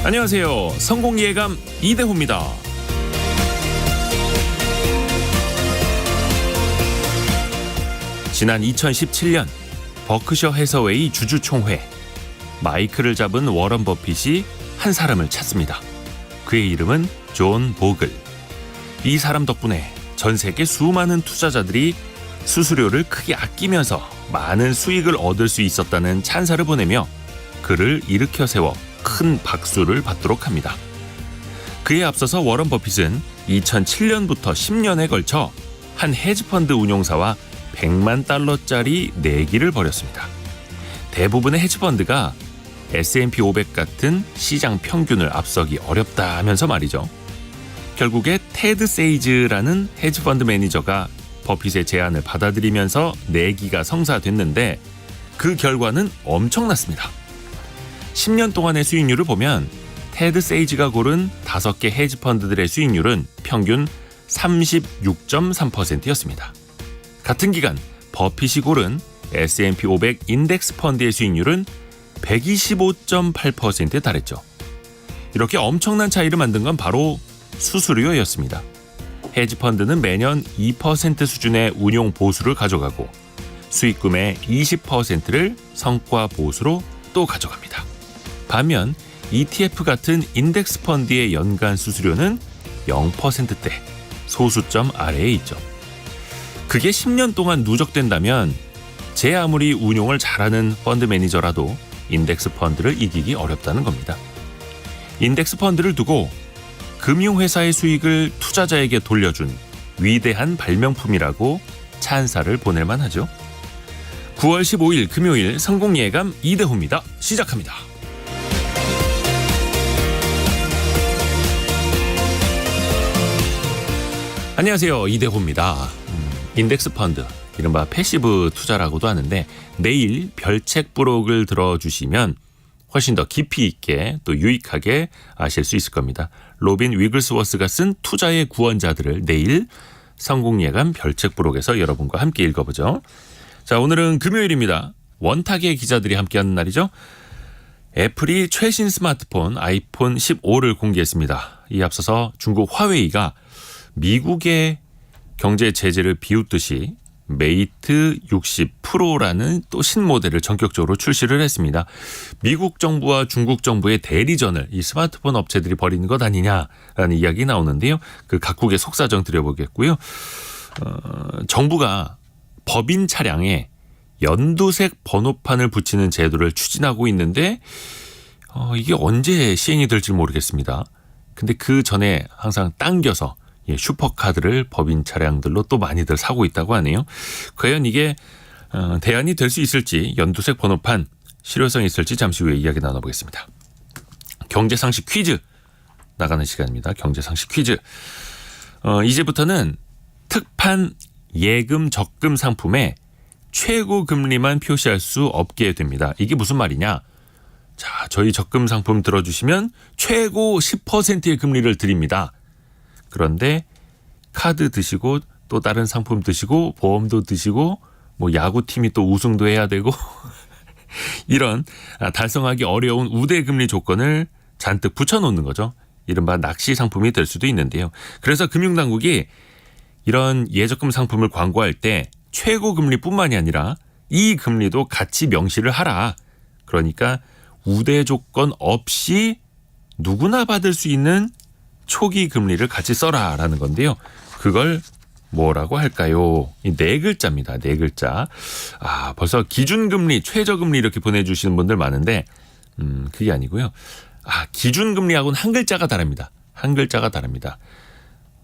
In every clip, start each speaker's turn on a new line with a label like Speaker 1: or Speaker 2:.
Speaker 1: 안녕하세요. 성공예감 이대호입니다. 지난 2017년 버크셔 해서웨이 주주총회, 마이크를 잡은 워런 버핏이 한 사람을 찾습니다. 그의 이름은 존 보글. 이 사람 덕분에 전 세계 수많은 투자자들이 수수료를 크게 아끼면서 많은 수익을 얻을 수 있었다는 찬사를 보내며 그를 일으켜 세워 큰 박수를 받도록 합니다. 그에 앞서서 워런 버핏은 2007년부터 10년에 걸쳐 한 헤지펀드 운용사와 100만 달러짜리 내기를 벌였습니다. 대부분의 헤지펀드가 S&P 500 같은 시장 평균을 앞서기 어렵다 하면서 말이죠. 결국에 테드 세이즈라는 헤지펀드 매니저가 버핏의 제안을 받아들이면서 내기가 성사됐는데 그 결과는 엄청났습니다. 10년 동안의 수익률을 보면 테드 세이즈가 고른 5개 헤지펀드들의 수익률은 평균 36.3%였습니다. 같은 기간 버핏이 고른 S&P 500 인덱스 펀드의 수익률은 125.8%에 달했죠. 이렇게 엄청난 차이를 만든 건 바로 수수료였습니다. 헤지펀드는 매년 2% 수준의 운용 보수를 가져가고 수익금의 20%를 성과 보수로 또 가져갑니다. 반면 ETF 같은 인덱스 펀드의 연간 수수료는 0%대, 소수점 아래에 있죠. 그게 10년 동안 누적된다면 제 아무리 운용을 잘하는 펀드 매니저라도 인덱스 펀드를 이기기 어렵다는 겁니다. 인덱스 펀드를 두고 금융회사의 수익을 투자자에게 돌려준 위대한 발명품이라고 찬사를 보낼만 하죠. 9월 15일 금요일 성공예감 이대호입니다. 시작합니다. 안녕하세요. 이대호입니다. 인덱스 펀드, 이른바 패시브 투자라고도 하는데 내일 별책 부록을 들어주시면 훨씬 더 깊이 있게 또 유익하게 아실 수 있을 겁니다. 로빈 위글스워스가 쓴 투자의 구원자들을 내일 성공예감 별책 부록에서 여러분과 함께 읽어보죠. 자, 오늘은 금요일입니다. 원탁의 기자들이 함께하는 날이죠. 애플이 최신 스마트폰 아이폰 15를 공개했습니다. 이에 앞서서 중국 화웨이가 미국의 경제 제재를 비웃듯이 메이트 60 프로라는 또 신모델을 전격적으로 출시를 했습니다. 미국 정부와 중국 정부의 대리전을 이 스마트폰 업체들이 벌이는 것 아니냐라는 이야기 나오는데요. 그 각국의 속사정 드려보겠고요. 정부가 법인 차량에 연두색 번호판을 붙이는 제도를 추진하고 있는데 이게 언제 시행이 될지 모르겠습니다. 근데 그 전에 항상 당겨서 슈퍼카드를 법인 차량들로 또 많이들 사고 있다고 하네요. 과연 이게 대안이 될 수 있을지, 연두색 번호판 실효성이 있을지 잠시 후에 이야기 나눠보겠습니다. 경제상식 퀴즈 나가는 시간입니다. 경제상식 퀴즈. 이제부터는 특판 예금 적금 상품에 최고 금리만 표시할 수 없게 됩니다. 이게 무슨 말이냐? 자, 저희 적금 상품 들어주시면 최고 10%의 금리를 드립니다. 그런데 카드 드시고 또 다른 상품 드시고 보험도 드시고 뭐 야구팀이 또 우승도 해야 되고 이런 달성하기 어려운 우대금리 조건을 잔뜩 붙여놓는 거죠. 이른바 낚시 상품이 될 수도 있는데요. 그래서 금융당국이 이런 예적금 상품을 광고할 때 최고 금리뿐만이 아니라 이 금리도 같이 명시를 하라. 그러니까 우대 조건 없이 누구나 받을 수 있는 초기 금리를 같이 써라라는 건데요. 그걸 뭐라고 할까요? 이 네 글자입니다. 네 글자. 벌써 기준금리, 최저금리 이렇게 보내주시는 분들 많은데 그게 아니고요. 기준금리하고는 한 글자가 다릅니다. 한 글자가 다릅니다.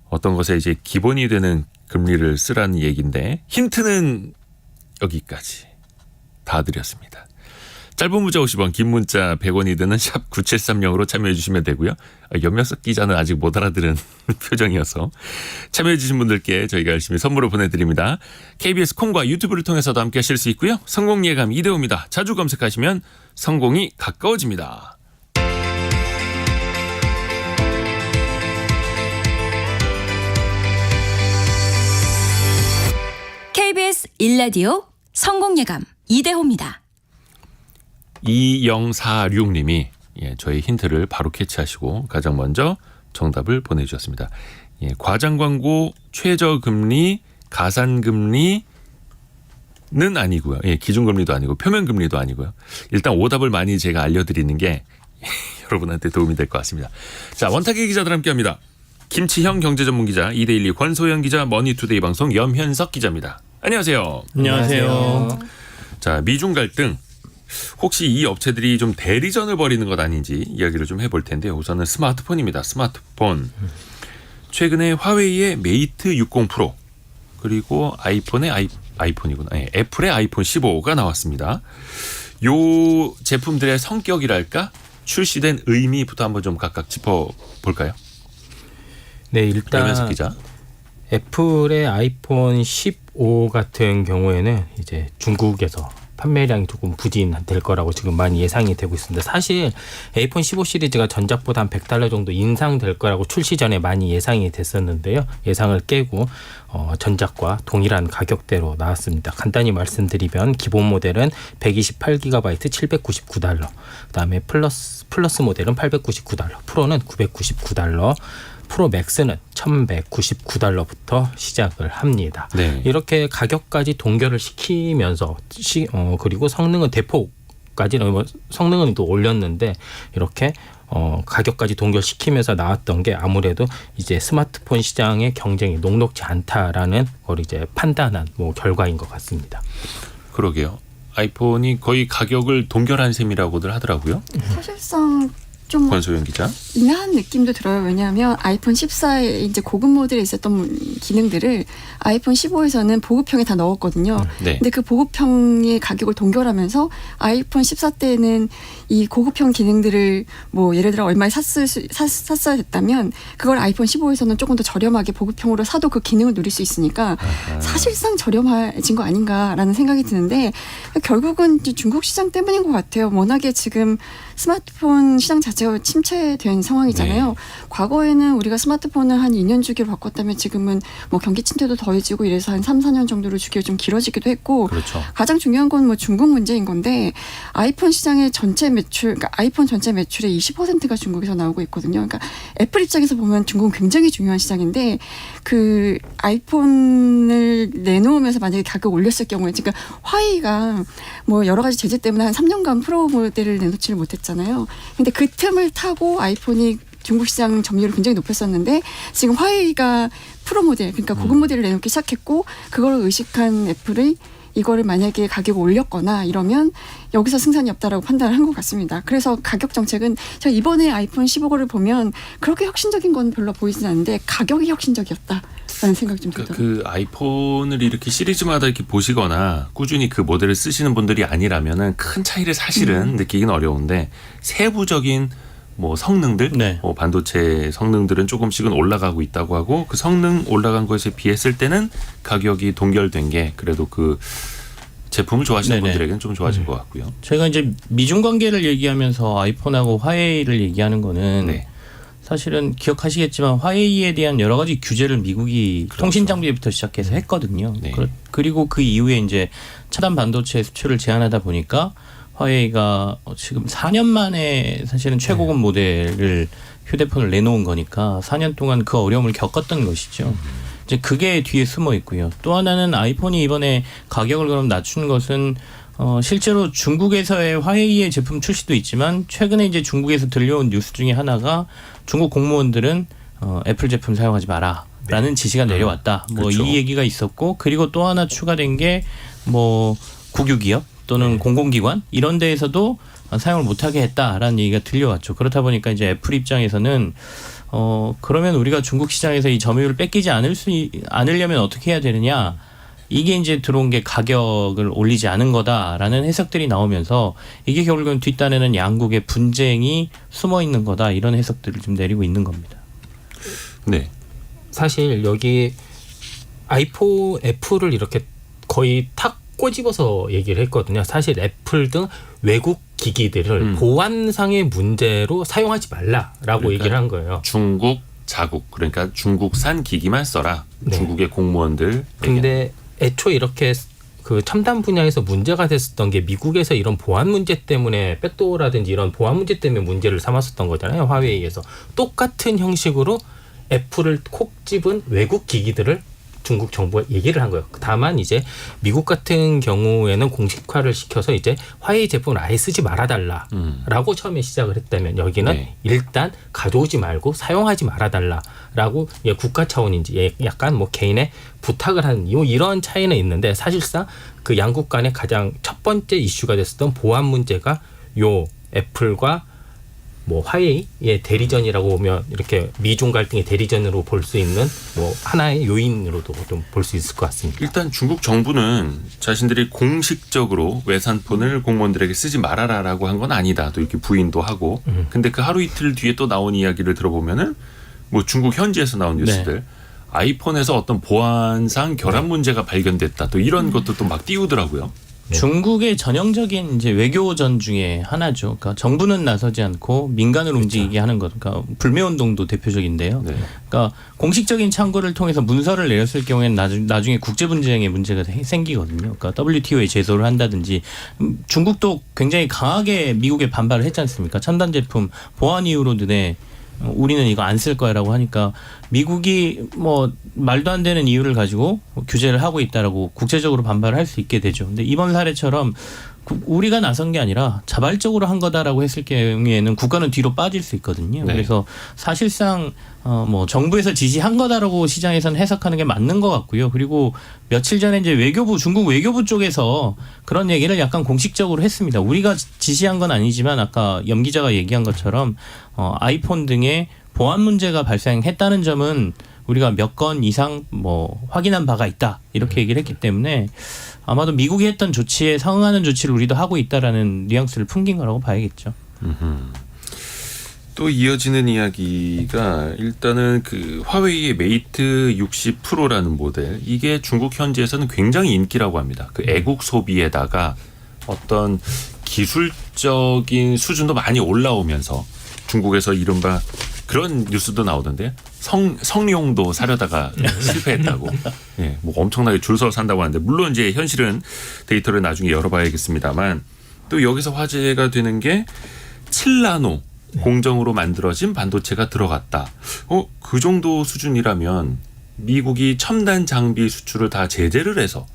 Speaker 1: 어떤 것에 이제 기본이 되는 금리를 쓰라는 얘기인데 힌트는 여기까지 다 드렸습니다. 짧은 문자 50원, 긴 문자 100원이 드는 샵 9730으로 참여해 주시면 되고요. 연명석 기자는 아직 못 알아들은 표정이어서 참여해 주신 분들께 저희가 열심히 선물을 보내드립니다. KBS 콩과 유튜브를 통해서도 함께 하실 수 있고요. 성공예감 이대호입니다. 자주 검색하시면 성공이 가까워집니다.
Speaker 2: KBS 1라디오 성공예감 이대호입니다.
Speaker 1: 2046님이 예, 저희 힌트를 바로 캐치하시고 가장 먼저 정답을 보내주셨습니다. 예, 과장 광고 최저금리, 가산금리는 아니고요. 예, 기준금리도 아니고 표면금리도 아니고요. 일단 오답을 많이 제가 알려드리는 게 여러분한테 도움이 될 것 같습니다. 자, 원탁의 기자들 함께합니다. 김치형 경제전문기자, 이데일리 권소영 기자, 머니투데이 방송 염현석 기자입니다. 안녕하세요.
Speaker 2: 안녕하세요.
Speaker 1: 자, 미중 갈등. 혹시 이 업체들이 좀 대리전을 벌이는 것 아닌지 이야기를 좀 해볼 텐데요. 우선은 스마트폰입니다. 스마트폰. 최근에 화웨이의 메이트 60 프로 그리고 아이폰이구나. 네, 애플의 아이폰 15가 나왔습니다. 요 제품들의 성격이랄까? 출시된 의미부터 한번 좀 각각 짚어볼까요?
Speaker 2: 네, 일단
Speaker 1: 염현석 기자.
Speaker 2: 애플의 아이폰 15 같은 경우에는 이제 중국에서 판매량이 조금 부진될 거라고 지금 많이 예상이 되고 있습니다. 사실 아이폰 15 시리즈가 전작보다 한 $100 정도 인상될 거라고 출시 전에 많이 예상이 됐었는데요. 예상을 깨고 전작과 동일한 가격대로 나왔습니다. 간단히 말씀드리면 기본 모델은 128GB $799, 그다음에 플러스 모델은 $899, 프로는 $999, 프로 맥스는 $1,199부터 시작을 합니다.
Speaker 1: 네.
Speaker 2: 이렇게 가격까지 동결을 시키면서 그리고 성능은 대폭까지 성능은 또 올렸는데 이렇게 가격까지 동결시키면서 나왔던 게 아무래도 이제 스마트폰 시장의 경쟁이 녹록지 않다라는 걸 이제 판단한 결과인 것 같습니다.
Speaker 1: 그러게요. 아이폰이 거의 가격을 동결한 셈이라고들 하더라고요.
Speaker 3: 사실상 좀
Speaker 1: 권소영 기자.
Speaker 3: 인한 느낌도 들어요. 왜냐하면 아이폰 14에 이제 고급 모델에 있었던 기능들을 아이폰 15에서는 보급형에 다 넣었거든요.
Speaker 1: 네.
Speaker 3: 근데 그 보급형의 가격을 동결하면서 아이폰 14 때는 이 고급형 기능들을 뭐 예를 들어 얼마에 샀어야 됐다면 그걸 아이폰 15에서는 조금 더 저렴하게 보급형으로 사도 그 기능을 누릴 수 있으니까 사실상 저렴해진 거 아닌가라는 생각이 드는데 결국은 이제 중국 시장 때문인 것 같아요. 워낙에 지금 스마트폰 시장 자체가 침체된 상황이잖아요.
Speaker 1: 네.
Speaker 3: 과거에는 우리가 스마트폰을 한 2년 주기로 바꿨다면 지금은 뭐 경기 침체도 더해지고 이래서 한 3, 4년 정도로 주기가 좀 길어지기도 했고
Speaker 1: 그렇죠.
Speaker 3: 가장 중요한 건 뭐 중국 문제인 건데 아이폰 시장의 전체 매출, 그러니까 아이폰 전체 매출의 20%가 중국에서 나오고 있거든요. 그러니까 애플 입장에서 보면 중국은 굉장히 중요한 시장인데 그 아이폰을 내놓으면서 만약에 가격 올렸을 경우에 그러니까 화웨이가 뭐 여러 가지 제재 때문에 한 3년간 프로 모델을 내놓지를 못했잖아요. 근데 그 틈을 타고 아이폰이 중국 시장 점유율이 굉장히 높였었는데 지금 화웨이가 프로 모델, 그러니까 고급 모델을 내놓기 시작했고 그걸 의식한 애플이 이거를 만약에 가격을 올렸거나 이러면 여기서 승산이 없다라고 판단을 한 것 같습니다. 그래서 가격 정책은 제가 이번에 아이폰 15를 보면 그렇게 혁신적인 건 별로 보이진 않는데 가격이 혁신적이었다라는 생각이 좀 들더라고요.
Speaker 1: 그 아이폰을 이렇게 시리즈마다 이렇게 보시거나 꾸준히 그 모델을 쓰시는 분들이 아니라면은 큰 차이를 사실은 느끼긴 어려운데 세부적인 뭐 성능들,
Speaker 2: 네.
Speaker 1: 반도체 성능들은 조금씩은 올라가고 있다고 하고 그 성능 올라간 것에 비했을 때는 가격이 동결된 게 그래도 그 제품을 좋아하시는
Speaker 2: 네네.
Speaker 1: 분들에게는 좀 좋아진 것 같고요.
Speaker 2: 제가 이제 미중 관계를 얘기하면서 아이폰하고 화웨이를 얘기하는 거는
Speaker 1: 네.
Speaker 2: 사실은 기억하시겠지만 화웨이에 대한 여러 가지 규제를 미국이
Speaker 1: 그렇죠.
Speaker 2: 통신 장비부터 시작해서 했거든요.
Speaker 1: 네.
Speaker 2: 그리고 그 이후에 이제 차단 반도체 수출을 제한하다 보니까 화웨이가 지금 4년 만에 사실은 최고급 모델을 휴대폰을 내놓은 거니까 4년 동안 그 어려움을 겪었던 것이죠. 이제 그게 뒤에 숨어 있고요. 또 하나는 아이폰이 이번에 가격을 그럼 낮춘 것은 실제로 중국에서의 화웨이의 제품 출시도 있지만 최근에 이제 중국에서 들려온 뉴스 중에 하나가 중국 공무원들은 애플 제품 사용하지 마라라는 지시가 내려왔다. 뭐
Speaker 1: 그렇죠.
Speaker 2: 이 얘기가 있었고 그리고 또 하나 추가된 게 뭐 국유기업 또는 공공기관 이런 데에서도 사용을 못하게 했다라는 얘기가 들려왔죠. 그렇다 보니까 이제 애플 입장에서는 그러면 우리가 중국 시장에서 이 점유율을 뺏기지 않으려면 어떻게 해야 되느냐. 이게 이제 들어온 게 가격을 올리지 않은 거다라는 해석들이 나오면서 이게 결국은 뒷단에는 양국의 분쟁이 숨어 있는 거다 이런 해석들을 좀 내리고 있는 겁니다.
Speaker 1: 네.
Speaker 2: 사실 여기 애플을 이렇게 거의 탁 꼬집어서 얘기를 했거든요. 사실 애플 등 외국 기기들을 보안상의 문제로 사용하지 말라라고
Speaker 1: 그러니까
Speaker 2: 얘기를 한 거예요.
Speaker 1: 중국 자국 그러니까 중국산 기기만 써라.
Speaker 2: 네.
Speaker 1: 중국의 공무원들.
Speaker 2: 근데 애초에 이렇게 그 첨단 분야에서 문제가 됐었던 게 미국에서 이런 보안 문제 때문에 백도어라든지 이런 보안 문제 때문에 문제를 삼았었던 거잖아요. 화웨이에서 똑같은 형식으로 애플을 콕 집은 외국 기기들을 중국 정부가 얘기를 한 거예요. 다만 이제 미국 같은 경우에는 공식화를 시켜서 이제 화웨이 제품을 아예 쓰지 말아달라라고 처음에 시작을 했다면 여기는
Speaker 1: 네.
Speaker 2: 일단 가져오지 말고 사용하지 말아달라라고 국가 차원인지 약간 뭐 개인의 부탁을 하는 이런 차이는 있는데 사실상 그 양국 간의 가장 첫 번째 이슈가 됐었던 보안 문제가 요 애플과 뭐 화웨이의 대리전이라고 보면 이렇게 미중 갈등의 대리전으로 볼 수 있는 뭐 하나의 요인으로도 좀 볼 수 있을 것 같습니다.
Speaker 1: 일단 중국 정부는 자신들이 공식적으로 외산폰을 공무원들에게 쓰지 말아라라고 한 건 아니다. 또 이렇게 부인도 하고. 근데 그 하루 이틀 뒤에 또 나온 이야기를 들어보면은 뭐 중국 현지에서 나온 뉴스들
Speaker 2: 네.
Speaker 1: 아이폰에서 어떤 보안상 결함 문제가 발견됐다. 또 이런 것도 또 막 띄우더라고요.
Speaker 4: 중국의 전형적인 이제 외교전 중에 하나죠. 그러니까 정부는 나서지 않고 민간을 움직이게 하는 것. 그러니까 불매운동도 대표적인데요.
Speaker 1: 네.
Speaker 4: 그러니까 공식적인 창구를 통해서 문서를 내렸을 경우에는 나중에 국제 분쟁의 문제가 생기거든요. 그러니까 WTO에 제소를 한다든지 중국도 굉장히 강하게 미국에 반발을 했지 않습니까? 첨단 제품 보안 이유로 눈에 우리는 이거 안 쓸 거야라고 하니까 미국이 뭐 말도 안 되는 이유를 가지고 규제를 하고 있다라고 국제적으로 반발을 할 수 있게 되죠. 근데 이번 사례처럼 우리가 나선 게 아니라 자발적으로 한 거다라고 했을 경우에는 국가는 뒤로 빠질 수 있거든요.
Speaker 1: 네.
Speaker 4: 그래서 사실상 뭐 정부에서 지시한 거다라고 시장에서는 해석하는 게 맞는 것 같고요. 그리고 며칠 전에 이제 중국 외교부 쪽에서 그런 얘기를 약간 공식적으로 했습니다. 우리가 지시한 건 아니지만 아까 염 기자가 얘기한 것처럼 아이폰 등의 보안 문제가 발생했다는 점은 우리가 몇 건 이상 뭐 확인한 바가 있다 이렇게 얘기를 했기 때문에 아마도 미국이 했던 조치에 상응하는 조치를 우리도 하고 있다라는 뉘앙스를 풍긴 거라고 봐야겠죠.
Speaker 1: 또 이어지는 이야기가 일단은 그 화웨이의 메이트 60 프로라는 모델 이게 중국 현지에서는 굉장히 인기라고 합니다. 그 애국 소비에다가 어떤 기술적인 수준도 많이 올라오면서 중국에서 이른바 그런 뉴스도 나오던데 성룡도 사려다가 실패했다고. 예, 뭐 엄청나게 줄 서 산다고 하는데 물론 이제 현실은 데이터를 나중에 열어봐야겠습니다만 또 여기서 화제가 되는 게 7나노 공정으로 만들어진 반도체가 들어갔다. 그 정도 수준이라면 미국이 첨단 장비 수출을 다 제재를 해서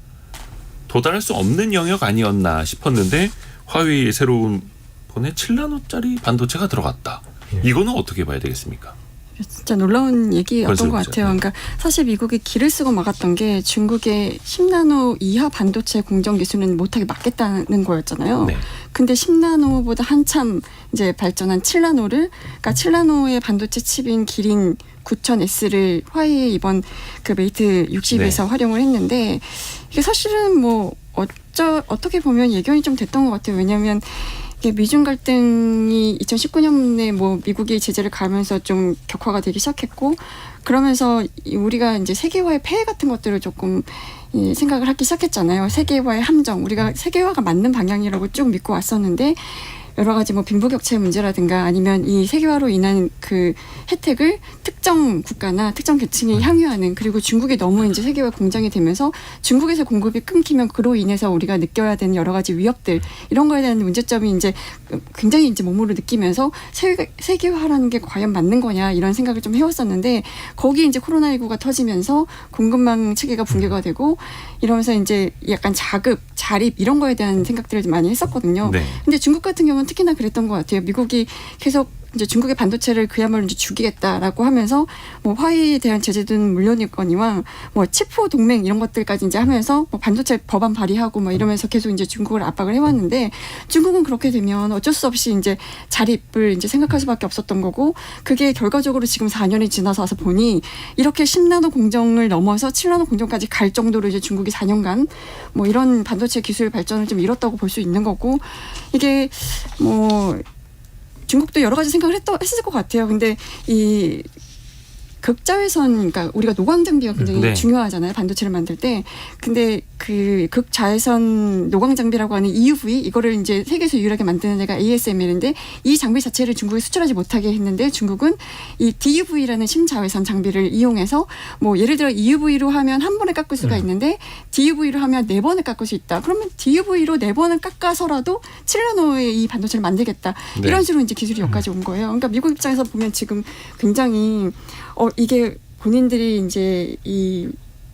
Speaker 1: 도달할 수 없는 영역 아니었나 싶었는데 화웨이의 새로운 폰에 7나노짜리 반도체가 들어갔다. 이거는 어떻게 봐야 되겠습니까?
Speaker 3: 진짜 놀라운 얘기였던 것 같아요.
Speaker 1: 네.
Speaker 3: 그러니까 사실 미국이 길을 쓰고 막았던 게 중국의 10나노 이하 반도체 공정 기술은 못하게 막겠다는 거였잖아요.
Speaker 1: 네.
Speaker 3: 근데 10나노보다 한참 이제 발전한 7나노를, 그러니까 7나노의 반도체 칩인 기린 9000S를 화웨이 이번 그 메이트 60에서
Speaker 1: 네.
Speaker 3: 활용을 했는데 이게 사실은 뭐 어떻게 보면 예견이 좀 됐던 것 같아요. 왜냐하면 이게 미중 갈등이 2019년에 뭐 미국이 제재를 가면서 좀 격화가 되기 시작했고 그러면서 우리가 이제 세계화의 폐해 같은 것들을 조금 생각을 하기 시작했잖아요. 세계화의 함정, 우리가 세계화가 맞는 방향이라고 쭉 믿고 왔었는데 여러 가지 뭐 빈부격차의 문제라든가 아니면 이 세계화로 인한 그 혜택을 특정 국가나 특정 계층이 향유하는, 그리고 중국이 너무 이제 세계화 공장이 되면서 중국에서 공급이 끊기면 그로 인해서 우리가 느껴야 되는 여러 가지 위협들, 이런 거에 대한 문제점이 이제 굉장히 이제 몸으로 느끼면서 세계화라는 게 과연 맞는 거냐 이런 생각을 좀 해왔었는데 거기에 이제 코로나19가 터지면서 공급망 체계가 붕괴가 되고 이러면서 이제 약간 자립 이런 거에 대한 생각들을 많이 했었거든요.
Speaker 1: 네.
Speaker 3: 근데 중국 같은 경우는 특히나 그랬던 것 같아요. 미국이 계속 이제 중국의 반도체를 그야말로 이제 죽이겠다라고 하면서 뭐 화웨이에 대한 제재든 물론이거니와 뭐 치포 동맹 이런 것들까지 이제 하면서 뭐 반도체 법안 발의하고 뭐 이러면서 계속 이제 중국을 압박을 해왔는데 중국은 그렇게 되면 어쩔 수 없이 이제 자립을 이제 생각할 수밖에 없었던 거고, 그게 결과적으로 지금 4년이 지나서 와서 보니 이렇게 10나노 공정을 넘어서 7나노 공정까지 갈 정도로 이제 중국이 4년간 뭐 이런 반도체 기술 발전을 좀 이뤘다고 볼 수 있는 거고, 이게 뭐 중국도 여러 가지 생각을 했을 것 같아요. 근데 이 극자외선, 그러니까 우리가 노광 장비가 굉장히
Speaker 1: 네.
Speaker 3: 중요하잖아요. 반도체를 만들 때. 근데 그 극자외선 노광 장비라고 하는 EUV 이거를 이제 세계에서 유일하게 만드는 데가 ASML인데 이 장비 자체를 중국에 수출하지 못하게 했는데 중국은 이 DUV라는 심자외선 장비를 이용해서 뭐 예를 들어 EUV로 하면 한 번에 깎을 수가 있는데 DUV로 하면 4번을 깎을 수 있다. 그러면 DUV로 4번을 깎아서라도 7나노의 이 반도체를 만들겠다.
Speaker 1: 네.
Speaker 3: 이런 식으로 이제 기술이 여기까지 온 거예요. 그러니까 미국 입장에서 보면 지금 굉장히 이게 본인들이 이제 이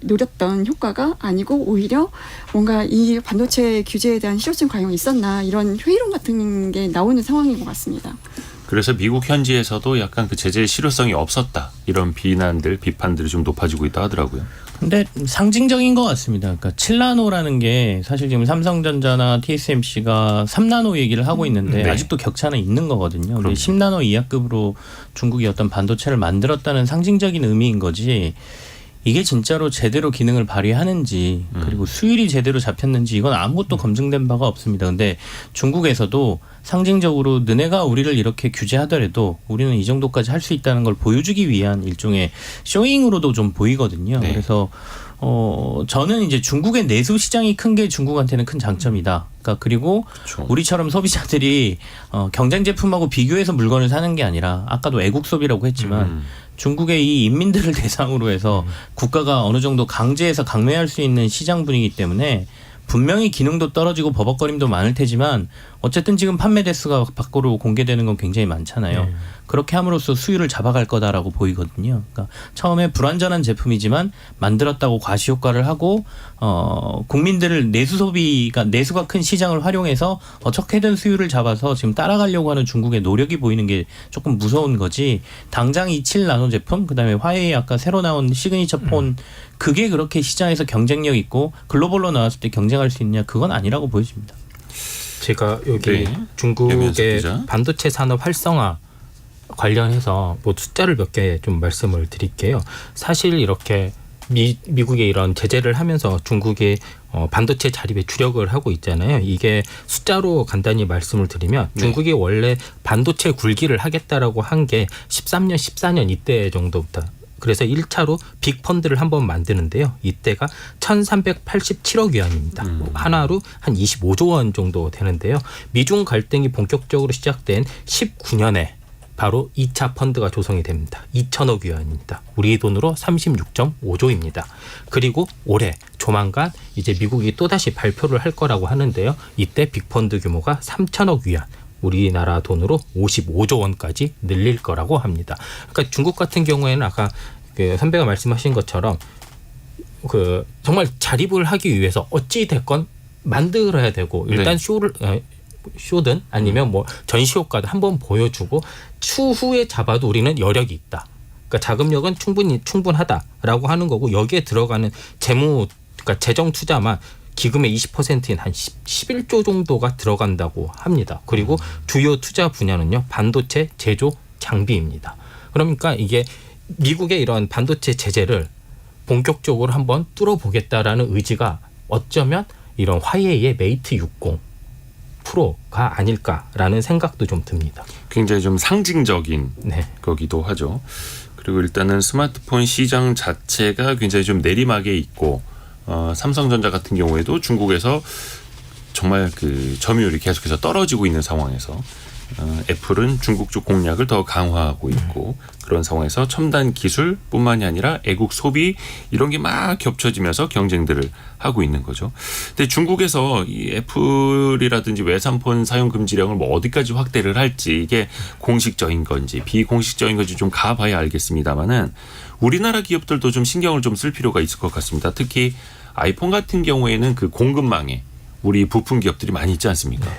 Speaker 3: 노렸던 효과가 아니고 오히려 뭔가 이 반도체 규제에 대한 실효성 과용이 있었나 이런 회의론 같은 게 나오는 상황인 것 같습니다.
Speaker 1: 그래서 미국 현지에서도 약간 그 제재의 실효성이 없었다. 이런 비판들이 좀 높아지고 있다 하더라고요.
Speaker 4: 근데 상징적인 것 같습니다. 그러니까 7나노라는 게 사실 지금 삼성전자나 TSMC가 3나노 얘기를 하고 있는데
Speaker 1: 네.
Speaker 4: 아직도 격차는 있는 거거든요. 근데
Speaker 1: 그럼요.
Speaker 4: 10나노 이하급으로 중국이 어떤 반도체를 만들었다는 상징적인 의미인 거지. 이게 진짜로 제대로 기능을 발휘하는지 그리고 수율이 제대로 잡혔는지 이건 아무것도 검증된 바가 없습니다. 근데 중국에서도 상징적으로 너네가 우리를 이렇게 규제하더라도 우리는 이 정도까지 할 수 있다는 걸 보여주기 위한 일종의 쇼잉으로도 좀 보이거든요.
Speaker 1: 네.
Speaker 4: 그래서 저는 이제 중국의 내수 시장이 큰 게 중국한테는 큰 장점이다. 그러니까 그리고
Speaker 1: 그렇죠.
Speaker 4: 우리처럼 소비자들이 경쟁 제품하고 비교해서 물건을 사는 게 아니라 아까도 애국 소비라고 했지만 중국의 이 인민들을 대상으로 해서 국가가 어느 정도 강제해서 강매할 수 있는 시장 분위기 때문에 분명히 기능도 떨어지고 버벅거림도 많을 테지만 어쨌든 지금 판매 대수가 밖으로 공개되는 건 굉장히 많잖아요. 그렇게 함으로써 수율을 잡아갈 거다라고 보이거든요. 그러니까 처음에 불완전한 제품이지만 만들었다고 과시효과를 하고 국민들을 내수가 큰 시장을 활용해서 어떻게든 수율을 잡아서 지금 따라가려고 하는 중국의 노력이 보이는 게 조금 무서운 거지. 당장 이 7나노 제품 그다음에 화웨이 아까 새로 나온 시그니처 폰 그게 그렇게 시장에서 경쟁력 있고 글로벌로 나왔을 때 경쟁할 수 있냐 그건 아니라고 보여집니다.
Speaker 2: 제가 여기
Speaker 1: 네. 염현석
Speaker 2: 중국의
Speaker 1: 기자.
Speaker 2: 반도체 산업 활성화 관련해서 뭐 숫자를 몇 개 좀 말씀을 드릴게요. 사실 이렇게 미국의 이런 제재를 하면서 중국이 반도체 자립에 주력을 하고 있잖아요. 이게 숫자로 간단히 말씀을 드리면 중국이 원래 반도체 굴기를 하겠다라고 한 게 13년, 14년 이때 정도부터 그래서 1차로 빅펀드를 한번 만드는데요. 이때가 1,387억 위안입니다. 하나로 한 25조 원 정도 되는데요. 미중 갈등이 본격적으로 시작된 19년에 바로 2차 펀드가 조성이 됩니다. 2천억 위안입니다. 우리 돈으로 36.5조입니다. 그리고 올해 조만간 이제 미국이 또다시 발표를 할 거라고 하는데요. 이때 빅펀드 규모가 3천억 위안. 우리나라 돈으로 55조 원까지 늘릴 거라고 합니다. 그러니까 중국 같은 경우에는 아까 그 선배가 말씀하신 것처럼 그 정말 자립을 하기 위해서 어찌 됐건 만들어야 되고 일단 쇼든 아니면 뭐 전시 효과도 한번 보여주고 추후에 잡아도 우리는 여력이 있다. 그러니까 자금력은 충분하다라고 하는 거고 여기에 들어가는 그러니까 재정 투자만 기금의 20%인 한 11조 정도가 들어간다고 합니다. 그리고 주요 투자 분야는요. 반도체, 제조, 장비입니다. 그러니까 이게 미국의 이런 반도체 제재를 본격적으로 한번 뚫어보겠다라는 의지가 어쩌면 이런 화웨이의 메이트 60 프로가 아닐까라는 생각도 좀 듭니다.
Speaker 1: 굉장히 좀 상징적인
Speaker 2: 네.
Speaker 1: 거기도 하죠. 그리고 일단은 스마트폰 시장 자체가 굉장히 좀 내리막에 있고 삼성전자 같은 경우에도 중국에서 정말 그 점유율이 계속해서 떨어지고 있는 상황에서 애플은 중국 쪽 공략을 더 강화하고 있고 그런 상황에서 첨단 기술뿐만이 아니라 애국 소비 이런 게 막 겹쳐지면서 경쟁들을 하고 있는 거죠. 근데 중국에서 이 애플이라든지 외산폰 사용 금지령을 뭐 어디까지 확대를 할지 이게 공식적인 건지 비공식적인 건지 좀 가봐야 알겠습니다만은 우리나라 기업들도 좀 신경을 좀 쓸 필요가 있을 것 같습니다. 특히 아이폰 같은 경우에는 그 공급망에 우리 부품 기업들이 많이 있지 않습니까?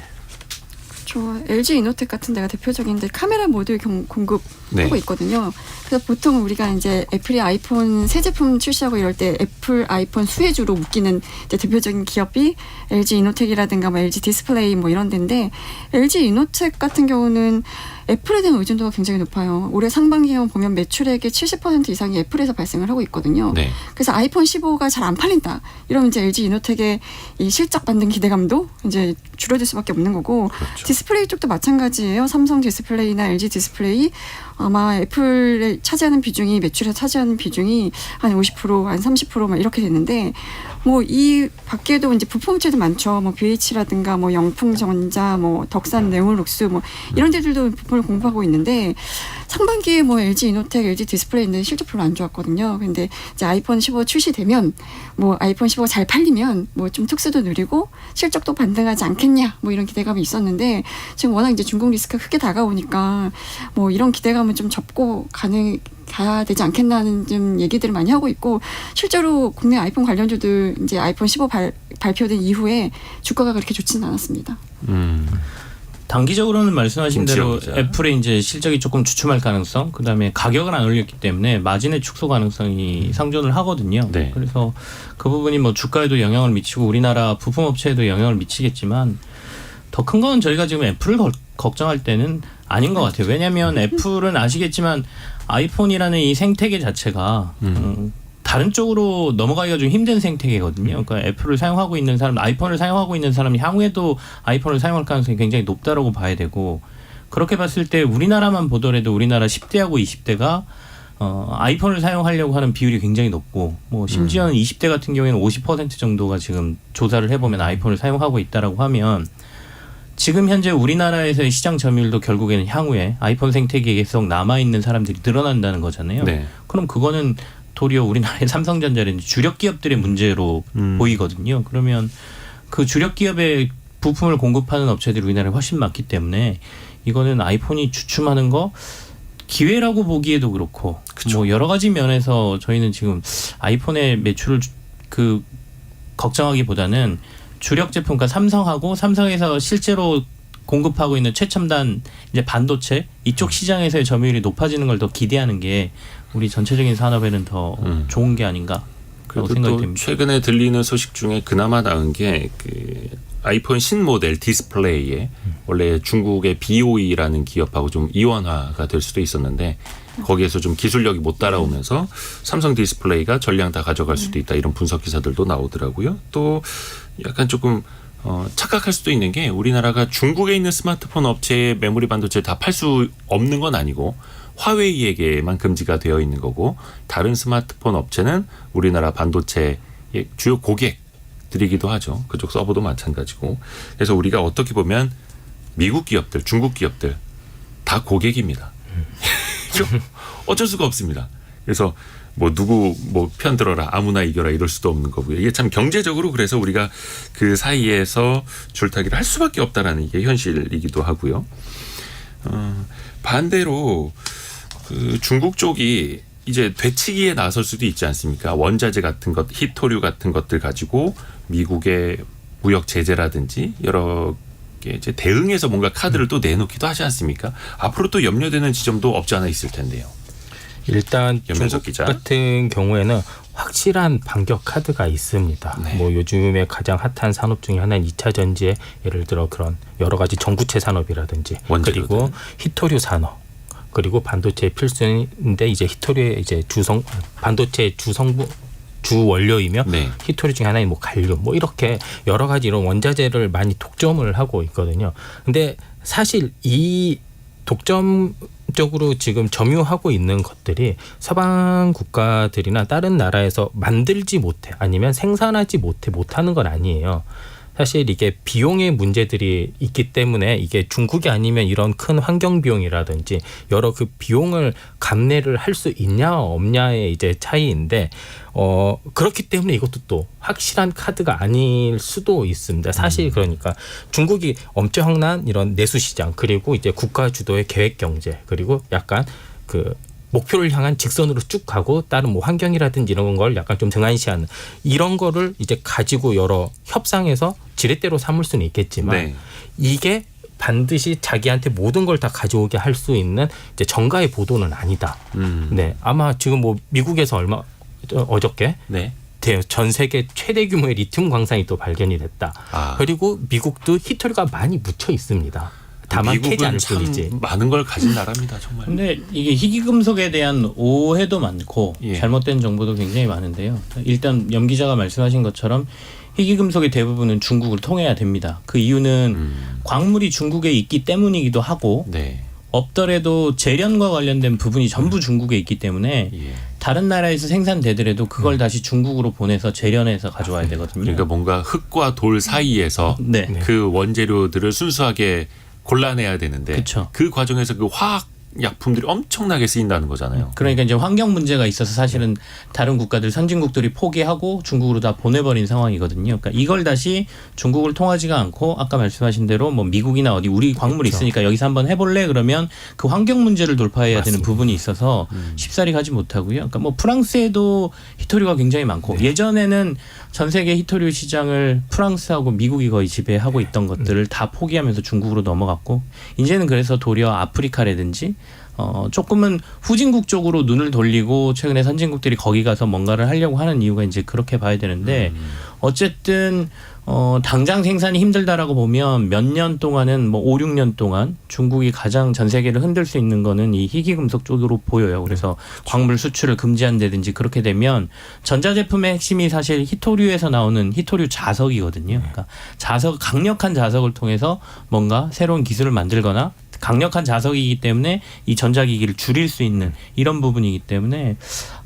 Speaker 3: LG 이노텍 같은 데가 대표적인데 카메라 모듈 공급하고
Speaker 1: 네.
Speaker 3: 있거든요. 그래서 보통 우리가 이제 애플이 아이폰 새 제품 출시하고 이럴 때 애플 아이폰 수혜주로 묶이는 이제 대표적인 기업이 LG 이노텍이라든가 뭐 LG 디스플레이 뭐 이런 데인데 LG 이노텍 같은 경우는 애플에 대한 의존도가 굉장히 높아요. 올해 상반기에 보면 매출액의 70% 이상이 애플에서 발생을 하고 있거든요.
Speaker 1: 네.
Speaker 3: 그래서 아이폰 15가 잘 안 팔린다. 이러면 이제 LG 이노텍의 이 실적 받는 기대감도 이제 줄어들 수밖에 없는 거고
Speaker 1: 그렇죠.
Speaker 3: 디스플레이 쪽도 마찬가지예요. 삼성 디스플레이나 LG 디스플레이 아마 애플에 차지하는 비중이 매출에 차지하는 비중이 한 50%, 한 30% 이렇게 됐는데 뭐 이 밖에도 이제 부품업체도 많죠. 뭐 BH라든가 뭐 영풍전자, 뭐 덕산 네올룩스 뭐 이런 데들도 부품을 공부하고 있는데 상반기에 뭐 LG 이노텍, LG 디스플레이인데 실적 별로 안 좋았거든요. 근데 이제 아이폰 15 출시되면 뭐 아이폰 15 잘 팔리면 뭐 좀 특수도 누리고 실적도 반등하지 않겠냐 뭐 이런 기대감이 있었는데 지금 워낙 이제 중국 리스크가 크게 다가오니까 뭐 이런 기대감은 좀 접고 가야 되지 않겠나 하는 좀 얘기들을 많이 하고 있고 실제로 국내 아이폰 관련주들 이제 아이폰 15 발표된 이후에 주가가 그렇게 좋지는 않았습니다.
Speaker 4: 단기적으로는 말씀하신 대로
Speaker 1: 김치영 기자.
Speaker 4: 애플의 이제 실적이 조금 주춤할 가능성, 그다음에 가격을 안 올렸기 때문에 마진의 축소 가능성이 상존을 하거든요.
Speaker 1: 네.
Speaker 4: 그래서 그 부분이 뭐 주가에도 영향을 미치고 우리나라 부품업체에도 영향을 미치겠지만 더 큰 건 저희가 지금 애플을 걱정할 때는 아닌 것 같아요. 왜냐하면 애플은 아시겠지만 아이폰이라는 이 생태계 자체가 다른 쪽으로 넘어가기가 좀 힘든 생태계거든요. 그러니까 애플을 사용하고 있는 사람, 아이폰을 사용하고 있는 사람이 향후에도 아이폰을 사용할 가능성이 굉장히 높다라고 봐야 되고 그렇게 봤을 때 우리나라만 보더라도 우리나라 10대하고 20대가 아이폰을 사용하려고 하는 비율이 굉장히 높고 뭐 심지어는 20대 같은 경우에는 50% 정도가 지금 조사를 해보면 아이폰을 사용하고 있다라고 하면 지금 현재 우리나라에서의 시장 점유율도 결국에는 향후에 아이폰 생태계에 계속 남아있는 사람들이 늘어난다는 거잖아요.
Speaker 1: 네.
Speaker 4: 그럼 그거는 도리어 우리나라의 삼성전자라든지 주력 기업들의 문제로 보이거든요. 그러면 그 주력 기업의 부품을 공급하는 업체들이 우리나라에 훨씬 많기 때문에 이거는 아이폰이 주춤하는 거 기회라고 보기에도 그렇고
Speaker 1: 그쵸.
Speaker 4: 뭐 여러 가지 면에서 저희는 지금 아이폰의 매출을 걱정하기보다는 주력 제품, 그러니까 삼성에서 실제로 공급하고 있는 최첨단 이제 반도체 이쪽 시장에서의 점유율이 높아지는 걸 더 기대하는 게 우리 전체적인 산업에는 더 좋은 게 아닌가 그런
Speaker 1: 그리고
Speaker 4: 생각이
Speaker 1: 또
Speaker 4: 듭니다.
Speaker 1: 최근에 들리는 소식 중에 그나마 나은 게 그 아이폰 신모델 디스플레이에 원래 중국의 BOE라는 기업하고 좀 이원화가 될 수도 있었는데 거기에서 좀 기술력이 못 따라오면서 삼성 디스플레이가 전량 다 가져갈 수도 있다 이런 분석 기사들도 나오더라고요. 또 약간 조금 착각할 수도 있는 게 우리나라가 중국에 있는 스마트폰 업체의 메모리 반도체를 다 팔 수 없는 건 아니고 화웨이에게만 금지가 되어 있는 거고 다른 스마트폰 업체는 우리나라 반도체의 주요 고객들이기도 하죠. 그쪽 서버도 마찬가지고. 그래서 우리가 어떻게 보면 미국 기업들, 중국 기업들 다 고객입니다. 어쩔 수가 없습니다. 그래서 뭐 누구 뭐 편 들어라 아무나 이겨라 이럴 수도 없는 거고요. 이게 참 경제적으로 그래서 우리가 그 사이에서 줄타기를 할 수밖에 없다라는 게 현실이기도 하고요. 반대로 그 중국 쪽이 이제 되치기에 나설 수도 있지 않습니까? 원자재 같은 것, 히토류 같은 것들 가지고 미국의 무역 제재라든지 여러 개 이제 대응해서 뭔가 카드를 또 내놓기도 하지 않습니까? 앞으로 또 염려되는 지점도 없지 않아 있을 텐데요.
Speaker 2: 일단
Speaker 1: 염혜석
Speaker 2: 중국
Speaker 1: 기자.
Speaker 2: 같은 경우에는 확실한 반격 카드가 있습니다.
Speaker 1: 네.
Speaker 2: 뭐 요즘에 가장 핫한 산업 중에 하나는 2차 전지의 예를 들어 그런 여러 가지 전구체 산업이라든지
Speaker 1: 원재료들.
Speaker 2: 그리고 히토류 산업 그리고 반도체 필수인데 이제 히토류의 이제 반도체 주성분 주 원료이며
Speaker 1: 네.
Speaker 2: 히토류 중에 하나인 뭐 갈륨 뭐 이렇게 여러 가지 이런 원자재를 많이 독점을 하고 있거든요. 근데 사실 이 독점적으로 지금 점유하고 있는 것들이 서방 국가들이나 다른 나라에서 만들지 못해 아니면 생산하지 못하는 건 아니에요. 사실 이게 비용의 문제들이 있기 때문에 이게 중국이 아니면 이런 큰 환경 비용이라든지 여러 그 비용을 감내를 할 수 있냐 없냐의 이제 차이인데 그렇기 때문에 이것도 또 확실한 카드가 아닐 수도 있습니다. 사실 그러니까 중국이 엄청난 이런 내수 시장 그리고 이제 국가 주도의 계획 경제 그리고 약간 그 목표를 향한 직선으로 쭉 가고 다른 뭐 환경이라든지 이런 걸 약간 좀 등한시하는 이런 거를 이제 가지고 여러 협상에서 지렛대로 삼을 수는 있겠지만
Speaker 1: 네.
Speaker 2: 이게 반드시 자기한테 모든 걸 다 가져오게 할 수 있는 이제 정가의 보도는 아니다. 네, 아마 지금 뭐 미국에서 어저께
Speaker 1: 네.
Speaker 2: 전 세계 최대 규모의 리튬 광산이 또 발견이 됐다.
Speaker 1: 아.
Speaker 2: 그리고 미국도 히토류가 많이 묻혀 있습니다. 다만 캐지
Speaker 1: 미국은
Speaker 2: 않을
Speaker 1: 참
Speaker 2: 뿐이지.
Speaker 1: 많은 걸 가진 나라입니다, 정말.
Speaker 4: 근데 이게 희귀금속에 대한 오해도 많고
Speaker 1: 예.
Speaker 4: 잘못된 정보도 굉장히 많은데요. 일단 염 기자가 말씀하신 것처럼 희귀금속의 대부분은 중국을 통해야 됩니다. 그 이유는 광물이 중국에 있기 때문이기도 하고
Speaker 1: 네.
Speaker 4: 없더라도 재련과 관련된 부분이 전부 중국에 있기 때문에
Speaker 1: 예.
Speaker 4: 다른 나라에서 생산되더라도 그걸 다시 중국으로 보내서 재련해서 가져와야 되거든요.
Speaker 1: 그러니까 뭔가 흙과 돌 사이에서
Speaker 4: 네.
Speaker 1: 그 원재료들을 순수하게 골라내야 되는데
Speaker 4: 그쵸.
Speaker 1: 그 과정에서 그 화학 약품들이 엄청나게 쓰인다는 거잖아요.
Speaker 4: 그러니까 이제 환경 문제가 있어서 사실은 다른 국가들 선진국들이 포기하고 중국으로 다 보내버린 상황이거든요. 그러니까 이걸 다시 중국을 통하지가 않고 아까 말씀하신 대로 뭐 미국이나 어디 우리 광물이
Speaker 2: 그렇죠.
Speaker 4: 있으니까 여기서 한번 해볼래 그러면 그 환경 문제를 돌파해야 되는
Speaker 2: 맞습니다.
Speaker 4: 부분이 있어서 쉽사리 가지 못하고요. 그러니까 뭐 프랑스에도 희토류가 굉장히 많고 예전에는 전 세계 희토류 시장을 프랑스하고 미국이 거의 지배하고 있던 것들을 다 포기하면서 중국으로 넘어갔고 이제는 그래서 도리어 아프리카라든지 조금은 후진국 쪽으로 눈을 돌리고 최근에 선진국들이 거기 가서 뭔가를 하려고 하는 이유가 이제 그렇게 봐야 되는데 어쨌든 당장 생산이 힘들다라고 보면 몇 년 동안은 뭐 5, 6년 동안 중국이 가장 전 세계를 흔들 수 있는 거는 이 희귀금속 쪽으로 보여요. 그래서 광물 수출을 금지한다든지 그렇게 되면 전자제품의 핵심이 사실 희토류에서 나오는 희토류 자석이거든요. 그러니까 강력한 자석을 통해서 뭔가 새로운 기술을 만들거나 강력한 자석이기 때문에 이 전자기기를 줄일 수 있는 이런 부분이기 때문에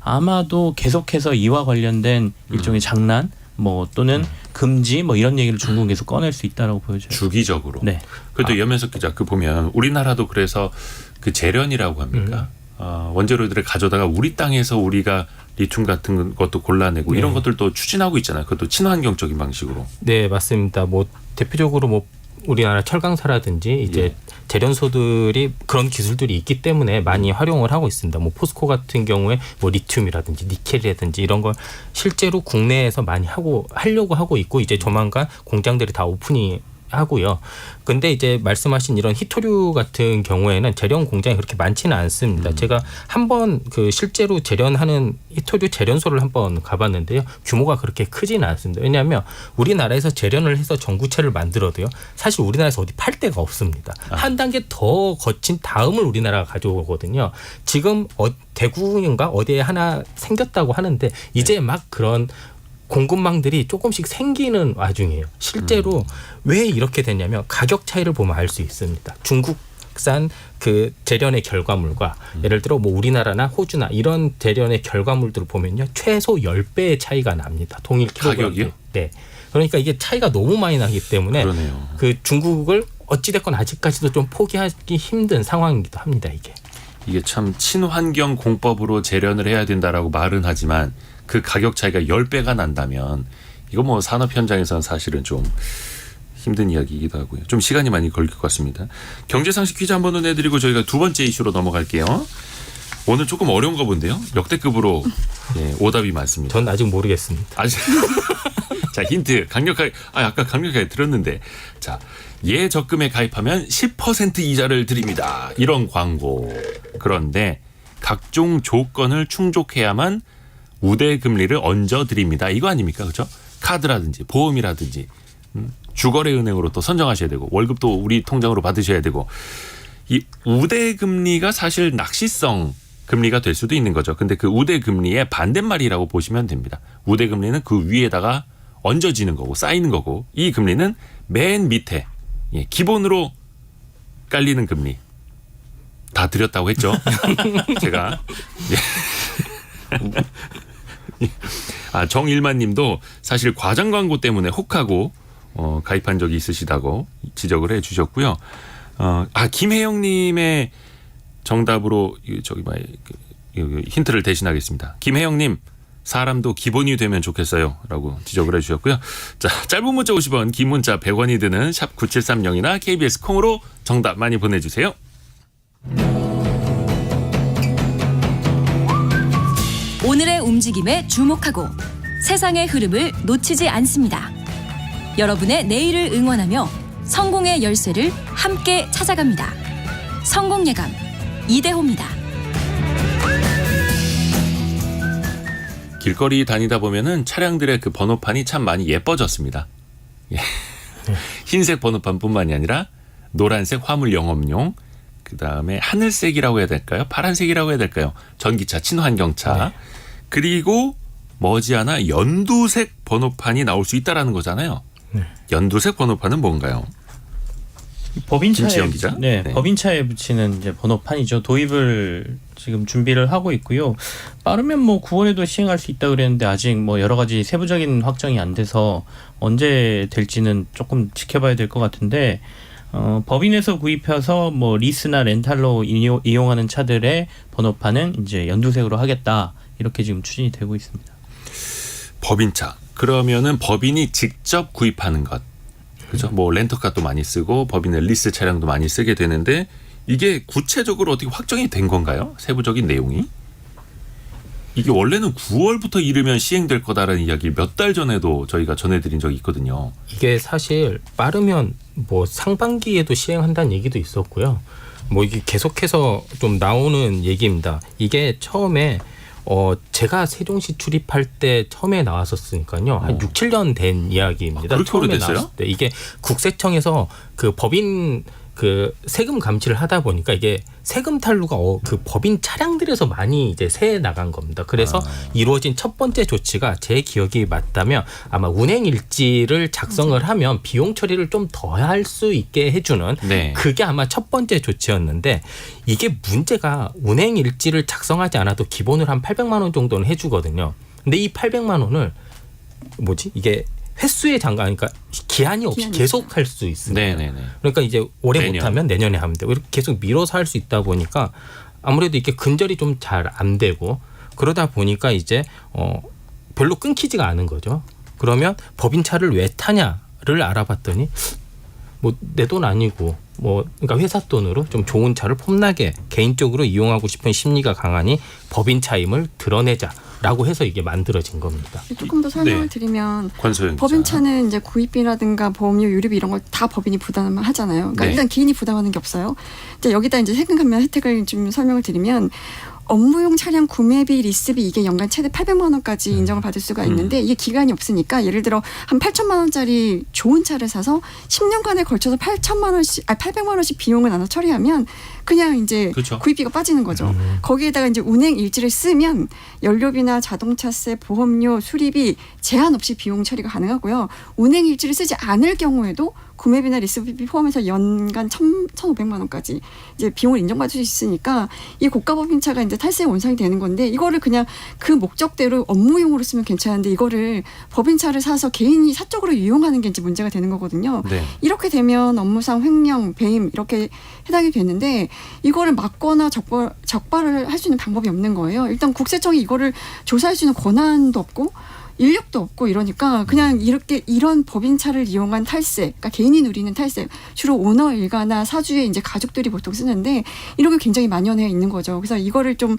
Speaker 4: 아마도 계속해서 이와 관련된 일종의 장난 뭐 또는 금지 뭐 이런 얘기를 중국에서 꺼낼 수 있다라고 보여져요.
Speaker 1: 주기적으로.
Speaker 4: 네.
Speaker 1: 그래도 연면석 기자 그 보면 우리나라도 그래서 그 재련이라고 합니까? 원재료들을 가져다가 우리 땅에서 우리가 리튬 같은 것도 골라내고 이런 것들도 추진하고 있잖아요. 그것도 친환경적인 방식으로.
Speaker 2: 네, 맞습니다. 뭐 대표적으로 뭐 우리나라 철강사라든지 이제
Speaker 1: 예.
Speaker 2: 재련소들이 그런 기술들이 있기 때문에 많이 활용을 하고 있습니다. 뭐 포스코 같은 경우에 뭐 리튬이라든지 니켈이라든지 이런 걸 실제로 국내에서 많이 하려고 하고 있고 이제 조만간 공장들이 다 오픈이 하고요. 근데 이제 말씀하신 이런 희토류 같은 경우에는 재련 공장이 그렇게 많지는 않습니다. 제가 한번 그 실제로 재련하는 희토류 재련소를 한번 가봤는데요. 규모가 그렇게 크지는 않습니다. 왜냐하면 우리나라에서 재련을 해서 전구체를 만들어도요. 사실 우리나라에서 어디 팔 데가 없습니다. 한 단계 더 거친 다음을 우리나라가 가져오거든요. 지금 대구인가 어디에 하나 생겼다고 하는데 이제 막 그런 공급망들이 조금씩 생기는 와중이에요. 실제로 왜 이렇게 됐냐면 가격 차이를 보면 알 수 있습니다. 중국산 그 재련의 결과물과 예를 들어 뭐 우리나라나 호주나 이런 재련의 결과물들을 보면요. 최소 10배의 차이가 납니다. 동일 킬로그램.
Speaker 1: 가격이요?
Speaker 2: 네. 그러니까 이게 차이가 너무 많이 나기 때문에
Speaker 1: 그러네요.
Speaker 2: 그 중국을 어찌됐건 아직까지도 좀 포기하기 힘든 상황이기도 합니다.
Speaker 1: 이게 참 친환경 공법으로 재련을 해야 된다라고 말은 하지만 그 가격 차이가 10배가 난다면 이거 뭐 산업 현장에서는 사실은 좀 힘든 이야기이기도 하고요. 좀 시간이 많이 걸릴 것 같습니다. 경제상식 퀴즈 한 번 더 내드리고 저희가 두 번째 이슈로 넘어갈게요. 오늘 조금 어려운가 본데요. 역대급으로 오답이 많습니다.
Speaker 2: 전 아직 모르겠습니다.
Speaker 1: 자, 힌트 강력하게 아까 강력하게 들었는데 자, 예적금에 가입하면 10% 이자를 드립니다. 이런 광고. 그런데 각종 조건을 충족해야만 우대 금리를 얹어 드립니다. 이거 아닙니까? 그렇죠? 카드라든지 보험이라든지 주거래 은행으로 또 선정하셔야 되고 월급도 우리 통장으로 받으셔야 되고 이 우대 금리가 사실 낚시성 금리가 될 수도 있는 거죠. 근데 그 우대 금리의 반대말이라고 보시면 됩니다. 우대 금리는 그 위에다가 얹어지는 거고 쌓이는 거고 이 금리는 맨 밑에 기본으로 깔리는 금리. 다 드렸다고 했죠. 제가. 정일만 님도 사실 과장 광고 때문에 혹하고 가입한 적이 있으시다고 지적을 해 주셨고요. 김혜영 님의 정답으로 힌트를 대신하겠습니다. 김혜영 님 사람도 기본이 되면 좋겠어요 라고 지적을 해 주셨고요. 자, 짧은 문자 50원 긴 문자 100원이 드는 샵 9730이나 KBS 콩으로 정답 많이 보내주세요.
Speaker 5: 오늘의 움직임에 주목하고 세상의 흐름을 놓치지 않습니다. 여러분의 내일을 응원하며 성공의 열쇠를 함께 찾아갑니다. 성공예감 이대호입니다.
Speaker 1: 길거리 다니다 보면은 차량들의 그 번호판이 참 많이 예뻐졌습니다. 흰색 번호판뿐만이 아니라 노란색 화물 영업용, 그 다음에 하늘색이라고 해야 될까요? 파란색이라고 해야 될까요? 전기차, 친환경차.
Speaker 2: 네.
Speaker 1: 그리고 머지않아 연두색 번호판이 나올 수 있다라는 거잖아요.
Speaker 2: 네.
Speaker 1: 연두색 번호판은 뭔가요?
Speaker 4: 법인차에
Speaker 1: 김치영 기자?
Speaker 4: 네,
Speaker 1: 네.
Speaker 4: 법인차에 붙이는 이제 번호판이죠. 도입을 지금 준비를 하고 있고요. 빠르면 뭐 9월에도 시행할 수 있다 그랬는데 아직 뭐 여러 가지 세부적인 확정이 안 돼서 언제 될지는 조금 지켜봐야 될 것 같은데 법인에서 구입해서 뭐 리스나 렌탈로 이용하는 차들의 번호판은 이제 연두색으로 하겠다 이렇게 지금 추진이 되고 있습니다.
Speaker 1: 법인차. 그러면은 법인이 직접 구입하는 것. 그죠? 뭐 렌터카도 많이 쓰고 법인의 리스 차량도 많이 쓰게 되는데 이게 구체적으로 어떻게 확정이 된 건가요? 세부적인 내용이? 이게 원래는 9월부터 이르면 시행될 거다라는 이야기 몇 달 전에도 저희가 전해드린 적이 있거든요.
Speaker 2: 이게 사실 빠르면 뭐 상반기에도 시행한다는 얘기도 있었고요. 뭐 이게 계속해서 좀 나오는 얘기입니다. 이게 처음에 제가 세종시 출입할 때 처음에 나왔었으니까요. 한 6, 7년 된 이야기입니다.
Speaker 1: 그렇게
Speaker 2: 처음에
Speaker 1: 오래됐어요?
Speaker 2: 나왔을 때 이게 국세청에서 그 법인 그 세금 감치를 하다 보니까 이게 세금 탈루가 그 법인 차량들에서 많이 이제 새 나간 겁니다. 그래서 이루어진 첫 번째 조치가 제 기억이 맞다면 아마 운행 일지를 작성을 하면 비용 처리를 좀 더 할 수 있게 해주는
Speaker 1: 네.
Speaker 2: 그게 아마 첫 번째 조치였는데 이게 문제가 운행 일지를 작성하지 않아도 기본으로 한 800만 원 정도는 해주거든요. 근데 이 800만 원을 이게 횟수의 장관, 그러니까 기한이 없이
Speaker 3: 기한이
Speaker 2: 계속 할 수 있습니다.
Speaker 1: 네네네.
Speaker 2: 그러니까 이제 올해
Speaker 1: 내년.
Speaker 2: 못하면 내년에 하면 되고 이렇게 계속 미뤄서 할 수 있다 보니까 아무래도 이렇게 근절이 좀 잘 안 되고 그러다 보니까 이제 별로 끊기지가 않은 거죠. 그러면 법인차를 왜 타냐를 알아봤더니 뭐 내 돈 아니고 뭐 그러니까 회사 돈으로 좀 좋은 차를 폼나게 개인적으로 이용하고 싶은 심리가 강하니 법인차임을 드러내자라고 해서 이게 만들어진 겁니다.
Speaker 3: 조금 더 설명을
Speaker 1: 네.
Speaker 3: 드리면
Speaker 1: 권소영 기자.
Speaker 3: 법인차는 이제 구입비라든가 보험료, 유류비 이런 걸 다 법인이 부담하잖아요. 그러니까
Speaker 1: 네.
Speaker 3: 일단 개인이 부담하는 게 없어요. 이제 여기다 이제 세금 감면 혜택을 좀 설명을 드리면 업무용 차량 구매비, 리스비 이게 연간 최대 800만 원까지 인정을 받을 수가 있는데 이게 기간이 없으니까 예를 들어 한 8천만 원짜리 좋은 차를 사서 10년간에 걸쳐서 800만 원씩 비용을 나눠 처리하면 그냥 이제
Speaker 1: 그렇죠.
Speaker 3: 구입비가 빠지는 거죠. 거기에다가 이제 운행 일지를 쓰면 연료비나 자동차세, 보험료, 수리비 제한 없이 비용 처리가 가능하고요. 운행 일지를 쓰지 않을 경우에도 구매비나 리스비 포함해서 연간 1,500만 원까지 이제 비용을 인정받을 수 있으니까 이 고가 법인차가 이제 탈세의 원상이 되는 건데 이거를 그냥 그 목적대로 업무용으로 쓰면 괜찮은데 이거를 법인차를 사서 개인이 사적으로 이용하는 게 이제 문제가 되는 거거든요.
Speaker 1: 네.
Speaker 3: 이렇게 되면 업무상 횡령, 배임 이렇게 해당이 되는데 이거를 막거나 적발을 할 수 있는 방법이 없는 거예요. 일단 국세청이 이거를 조사할 수 있는 권한도 없고 인력도 없고 이러니까 그냥 이렇게 이런 법인차를 이용한 탈세, 그러니까 개인이 누리는 탈세, 주로 오너 일가나 사주의 이제 가족들이 보통 쓰는데 이런 게 굉장히 만연해 있는 거죠. 그래서 이거를 좀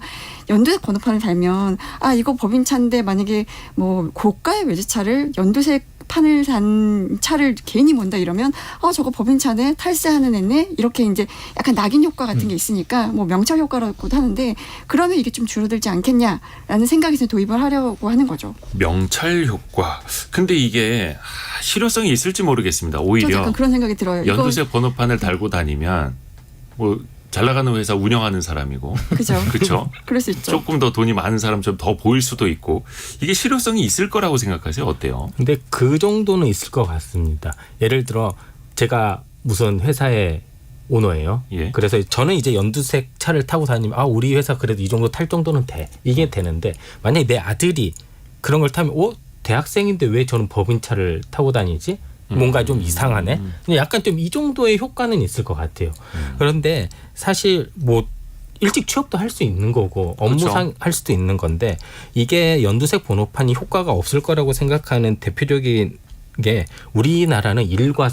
Speaker 3: 연두색 번호판을 달면 이거 법인차인데 만약에 뭐 고가의 외제차를 연두색 판을 산 차를 개인이 몬다 이러면 저거 법인차네 탈세하는 애네 이렇게 이제 약간 낙인 효과 같은 게 있으니까 뭐 명찰 효과라고도 하는데 그러면 이게 좀 줄어들지 않겠냐라는 생각에서 도입을 하려고 하는 거죠.
Speaker 1: 명찰 효과. 근데 이게 실효성이 있을지 모르겠습니다.
Speaker 3: 저도
Speaker 1: 오히려
Speaker 3: 약간 그런 생각이 들어요.
Speaker 1: 연두색 번호판을 달고 다니면 뭐 잘 나가는 회사 운영하는 사람이고
Speaker 3: 그죠.
Speaker 1: 그렇죠.
Speaker 3: 그럴 수 있죠.
Speaker 1: 조금 더 돈이 많은 사람처럼 더 보일 수도 있고 이게 실효성이 있을 거라고 생각하세요? 어때요?
Speaker 2: 근데 그 정도는 있을 것 같습니다. 예를 들어 제가 무슨 회사의 오너예요.
Speaker 1: 예.
Speaker 2: 그래서 저는 이제 연두색 차를 타고 다니면 우리 회사 그래도 이 정도 탈 정도는 돼. 이게 되는데 만약에 내 아들이 그런 걸 타면 대학생인데 왜 저는 법인차를 타고 다니지? 뭔가 좀 이상하네. 약간 좀 이 정도의 효과는 있을 것 같아요. 그런데 사실 뭐 일찍 취업도 할 수 있는 거고 업무상
Speaker 1: 그렇죠.
Speaker 2: 할 수도 있는 건데 이게 연두색 번호판이 효과가 없을 거라고 생각하는 대표적인 게 우리나라는 일과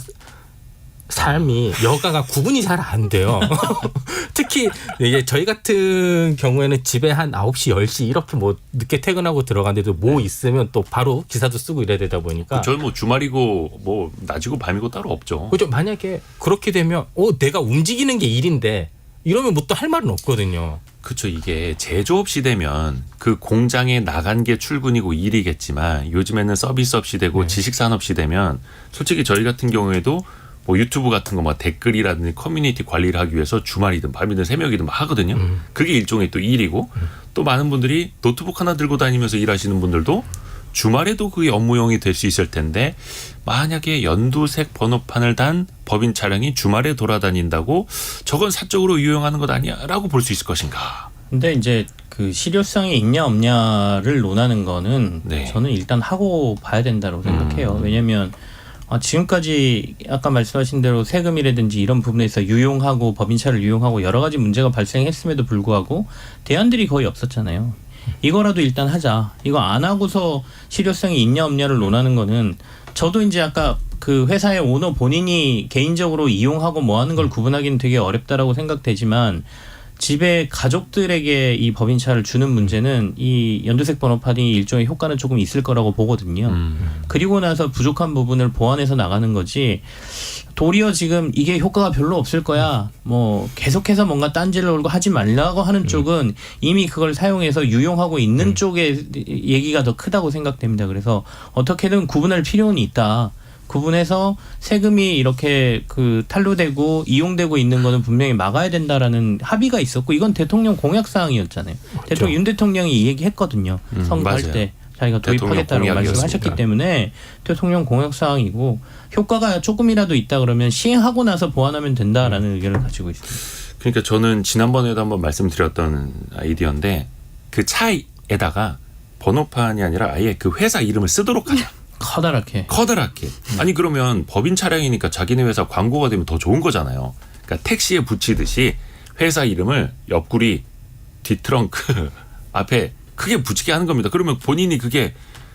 Speaker 2: 삶이 여가가 구분이 잘 안 돼요. 특히 이게 저희 같은 경우에는 집에 한 9시, 10시 이렇게 뭐 늦게 퇴근하고 들어가는데도 뭐 있으면 또 바로 기사도 쓰고 이래야 되다 보니까
Speaker 1: 저는 뭐 주말이고 뭐 낮이고 밤이고 따로 없죠.
Speaker 2: 그죠. 만약에 그렇게 되면 내가 움직이는 게 일인데 이러면 뭐 또 할 말은 없거든요.
Speaker 1: 그렇죠. 이게 제조업 시대면 그 공장에 나간 게 출근이고 일이겠지만 요즘에는 서비스업 시대고 지식산업 시대면 솔직히 저희 같은 경우에도 뭐 유튜브 같은 거 막 댓글이라든지 커뮤니티 관리를 하기 위해서 주말이든 밤이든 새벽이든 막 하거든요. 그게 일종의 또 일이고 또 많은 분들이 노트북 하나 들고 다니면서 일하시는 분들도 주말에도 그게 업무용이 될 수 있을 텐데 만약에 연두색 번호판을 단 법인 차량이 주말에 돌아다닌다고 저건 사적으로 유용하는 것 아니야라고 볼 수 있을 것인가?
Speaker 4: 근데 이제 그 실효성이 있냐 없냐를 논하는 거는
Speaker 1: 네.
Speaker 4: 저는 일단 하고 봐야 된다고 생각해요. 왜냐하면 지금까지 아까 말씀하신 대로 세금이라든지 이런 부분에서 유용하고 법인차를 유용하고 여러 가지 문제가 발생했음에도 불구하고 대안들이 거의 없었잖아요. 이거라도 일단 하자. 이거 안 하고서 실효성이 있냐 없냐를 논하는 거는 저도 이제 아까 그 회사의 오너 본인이 개인적으로 이용하고 뭐 하는 걸 구분하기는 되게 어렵다라고 생각되지만 집에 가족들에게 이 법인차를 주는 문제는 이 연두색 번호판이 일종의 효과는 조금 있을 거라고 보거든요. 그리고 나서 부족한 부분을 보완해서 나가는 거지. 도리어 지금 이게 효과가 별로 없을 거야. 뭐 계속해서 뭔가 딴지를 걸고 하지 말라고 하는 쪽은 이미 그걸 사용해서 유용하고 있는 쪽의 얘기가 더 크다고 생각됩니다. 그래서 어떻게든 구분할 필요는 있다. 구분해서 세금이 이렇게 그 탄로되고 이용되고 있는 거는 분명히 막아야 된다라는 합의가 있었고 이건 대통령 공약 사항이었잖아요. 대통령 윤 대통령이 이 얘기했거든요. 선거할
Speaker 1: 맞아요.
Speaker 4: 때 자기가 도입하겠다고 말씀하셨기 때문에 대통령 공약 사항이고 효과가 조금이라도 있다 그러면 시행하고 나서 보완하면 된다라는 의견을 가지고 있습니다.
Speaker 1: 그러니까 저는 지난번에도 한번 말씀드렸던 아이디어인데 그 차에다가 번호판이 아니라 아예 그 회사 이름을 쓰도록 하자. 커다랗게. 아니 그러면 법인 차량이니까 자기네 회사 광고가 되면 더 좋은 거잖아요. 그러니까 택시에 붙이듯이 회사 이름을 옆구리, 뒷트렁크 앞에 크게 붙이게 하는 겁니다. 그러면 본인이 그게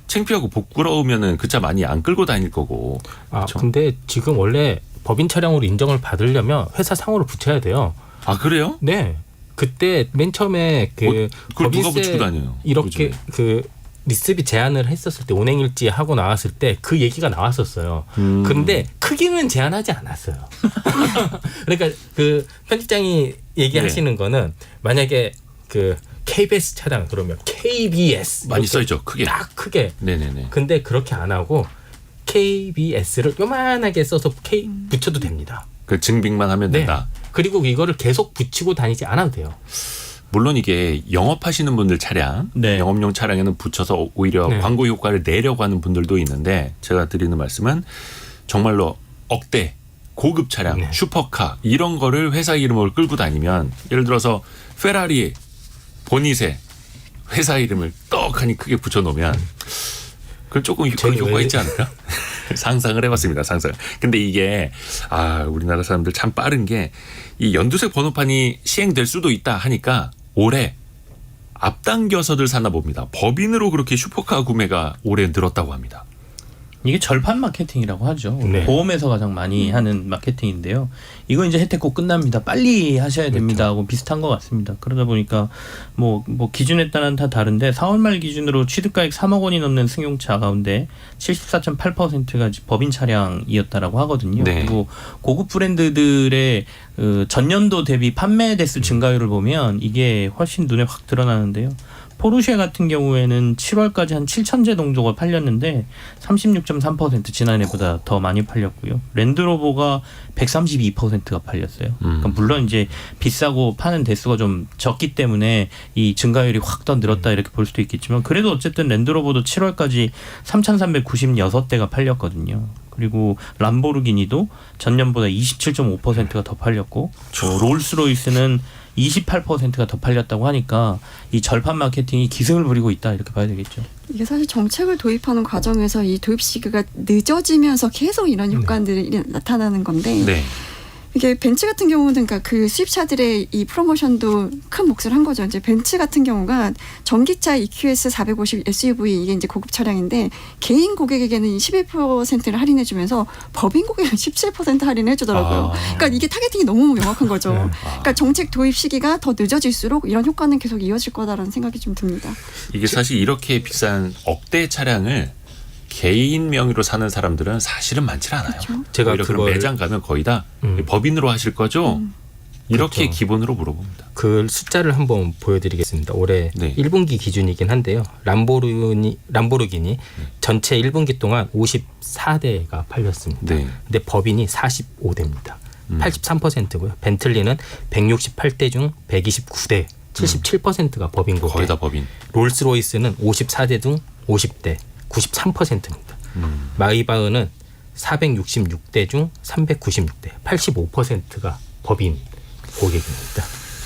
Speaker 1: 창피하고 부끄러우면은 그 차 많이 안 끌고 다닐 거고. 그렇죠?
Speaker 2: 근데 지금 원래 법인 차량으로 인정을 받으려면 회사 상호를 붙여야 돼요.
Speaker 1: 아 그래요?
Speaker 2: 네. 그때 맨 처음에 그
Speaker 1: 그걸 누가
Speaker 2: 법인세
Speaker 1: 붙이고 다녀요?
Speaker 2: 이렇게
Speaker 1: 요즘에.
Speaker 2: 그 리스비 제한을 했었을 때 운행일지 하고 나왔을 때 그 얘기가 나왔었어요. 근데 크기는 제한하지 않았어요. 그러니까 그 편집장이 얘기하시는 거는 만약에 그 KBS 차량 그러면 KBS
Speaker 1: 많이 써있죠. 크게.
Speaker 2: 딱 크게.
Speaker 1: 네네네.
Speaker 2: 근데 그렇게 안 하고 KBS를 요만하게 써서 K 붙여도 됩니다.
Speaker 1: 그 증빙만 하면
Speaker 2: 네.
Speaker 1: 된다.
Speaker 2: 그리고 이거를 계속 붙이고 다니지 않아도 돼요.
Speaker 1: 물론 이게 영업하시는 분들 차량,
Speaker 4: 네.
Speaker 1: 영업용 차량에는 붙여서 오히려
Speaker 2: 네.
Speaker 1: 광고 효과를 내려고 하는 분들도 있는데 제가 드리는 말씀은 정말로 억대, 고급 차량,
Speaker 2: 네.
Speaker 1: 슈퍼카 이런 거를 회사 이름을 끌고 다니면 예를 들어서 페라리 보닛에 회사 이름을 떡하니 크게 붙여놓으면 그건 조금 그 효과 있지 않을까? 상상을 해봤습니다. 상상. 근데 이게 우리나라 사람들 참 빠른 게 이 연두색 번호판이 시행될 수도 있다 하니까 올해 앞당겨서들 사나 봅니다. 법인으로 그렇게 슈퍼카 구매가 올해 늘었다고 합니다.
Speaker 4: 이게 절판 마케팅이라고 하죠.
Speaker 2: 네.
Speaker 4: 보험에서 가장 많이 하는 마케팅인데요. 이거 이제 혜택 곧 끝납니다. 빨리 하셔야 됩니다 하고 비슷한 것 같습니다. 그러다 보니까 뭐 기준에 따라 다 다른데 4월 말 기준으로 취득가액 3억 원이 넘는 승용차 가운데 74.8%가 법인 차량이었다라고 하거든요.
Speaker 1: 네.
Speaker 4: 그리고 고급 브랜드들의 전년도 대비 판매 대수 증가율을 보면 이게 훨씬 눈에 확 드러나는데요. 포르쉐 같은 경우에는 7월까지 한 7,000대 정도가 팔렸는데 36.3% 지난해보다 더 많이 팔렸고요. 랜드로버가 132%가 팔렸어요. 그러니까 물론 이제 비싸고 파는 대수가 좀 적기 때문에 이 증가율이 확 더 늘었다 이렇게 볼 수도 있겠지만 그래도 어쨌든 랜드로버도 7월까지 3,396대가 팔렸거든요. 그리고 람보르기니도 전년보다 27.5%가 더 팔렸고 롤스로이스는 28%가 더 팔렸다고 하니까 이 절판 마케팅이 기승을 부리고 있다 이렇게 봐야 되겠죠.
Speaker 3: 이게 사실 정책을 도입하는 과정에서 이 도입 시기가 늦어지면서 계속 이런 효과들이 나타나는 건데
Speaker 1: 네.
Speaker 3: 이게 벤츠 같은 경우는 그러니까 그 수입차들의 이 프로모션도 큰 몫을 한 거죠. 이제 벤츠 같은 경우가 전기차 EQS 450 SUV 이게 이제 고급 차량인데 개인 고객에게는 11%를 할인해주면서 법인 고객은 17% 할인해주더라고요. 그러니까 이게 타겟팅이 너무 명확한 거죠. 그러니까 정책 도입 시기가 더 늦어질수록 이런 효과는 계속 이어질 거다라는 생각이 좀 듭니다.
Speaker 1: 이게 사실 이렇게 비싼 억대 차량을 개인 명의로 사는 사람들은 사실은 많지 않아요.
Speaker 3: 그렇죠.
Speaker 2: 제가
Speaker 1: 오히려 그럼
Speaker 2: 그걸
Speaker 1: 매장 가면 거의 다 법인으로 하실 거죠? 이렇게
Speaker 2: 그렇죠.
Speaker 1: 기본으로 물어봅니다.
Speaker 2: 그 숫자를 한번 보여드리겠습니다. 올해
Speaker 1: 네.
Speaker 2: 1분기 기준이긴 한데요. 람보르기니 전체 1분기 동안 54대가 팔렸습니다.
Speaker 1: 네.
Speaker 2: 근데 법인이 45대입니다. 83%고요. 벤틀리는 168대 중 129대, 77%가 법인 고객.
Speaker 1: 거의 다 법인.
Speaker 2: 롤스로이스는 54대 중 50대, 93%입니다. 마이바흐는 466대 중 396대, 85%가 법인 고객입니다.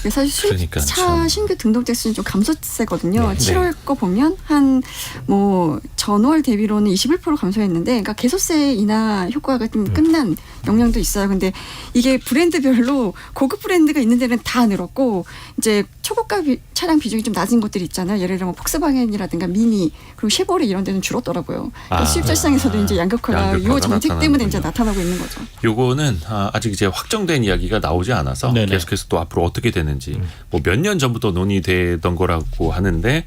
Speaker 3: 사실
Speaker 1: 그러니까
Speaker 3: 수입차
Speaker 1: 참.
Speaker 3: 신규 등록대 수는 좀 감소세거든요.
Speaker 1: 네.
Speaker 3: 7월 거 보면 한 뭐 전월 대비로는 21% 감소했는데, 그러니까 개소세 인하 효과가 좀 끝난 영향도 있어요. 근데 이게 브랜드별로 고급 브랜드가 있는 데는 다 늘었고, 이제 초고가 차량 비중이 좀 낮은 곳들이 있잖아요. 예를 들면 폭스바겐이라든가 미니 그리고 쉐보레 이런 데는 줄었더라고요. 그러니까 수입차 시장에서도 이제 양극화가
Speaker 1: 양극화가
Speaker 3: 요 정책 때문에 이제
Speaker 1: 나타나는군요.
Speaker 3: 나타나고 있는 거죠.
Speaker 1: 요거는 아직 이제 확정된 이야기가 나오지 않아서
Speaker 4: 네네.
Speaker 1: 계속해서 또 앞으로 어떻게 되는지 뭐 몇 년 전부터 논의되던 거라고 하는데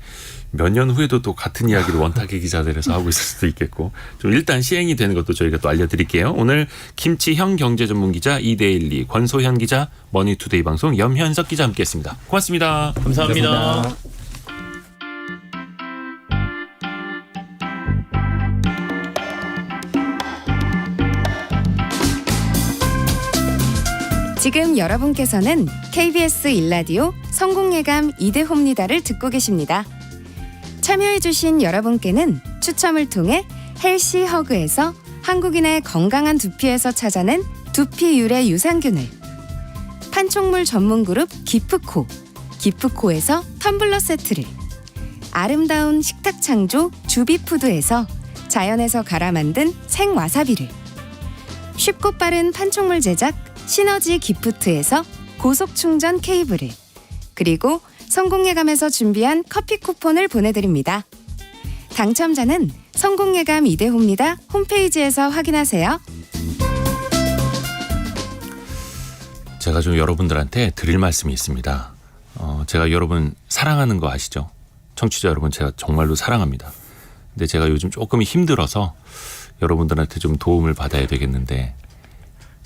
Speaker 1: 몇 년 후에도 또 같은 이야기를 원탁의 기자들에서 하고 있을 수도 있겠고, 좀 일단 시행이 되는 것도 저희가 또 알려드릴게요. 오늘 김치형 경제전문기자 이데일리 권소현 기자, 머니투데이 방송 염현석 기자 함께했습니다. 고맙습니다.
Speaker 4: 감사합니다.
Speaker 6: 지금 여러분께서는 KBS 일라디오 성공예감 이대호입니다를 듣고 계십니다. 참여해주신 여러분께는 추첨을 통해 헬시 허그에서 한국인의 건강한 두피에서 찾아낸 두피 유래 유산균을, 판촉물 전문 그룹 기프코에서 텀블러 세트를, 아름다운 식탁 창조 주비푸드에서 자연에서 갈아 만든 생와사비를, 쉽고 빠른 판촉물 제작 시너지 기프트에서 고속 충전 케이블을, 그리고 성공예감에서 준비한 커피 쿠폰을 보내드립니다. 당첨자는 성공예감 이대호입니다 홈페이지에서 확인하세요.
Speaker 1: 제가 좀 여러분들한테 드릴 말씀이 있습니다. 제가 여러분 사랑하는 거 아시죠? 청취자 여러분, 제가 정말로 사랑합니다. 근데 제가 요즘 조금 힘들어서 여러분들한테 좀 도움을 받아야 되겠는데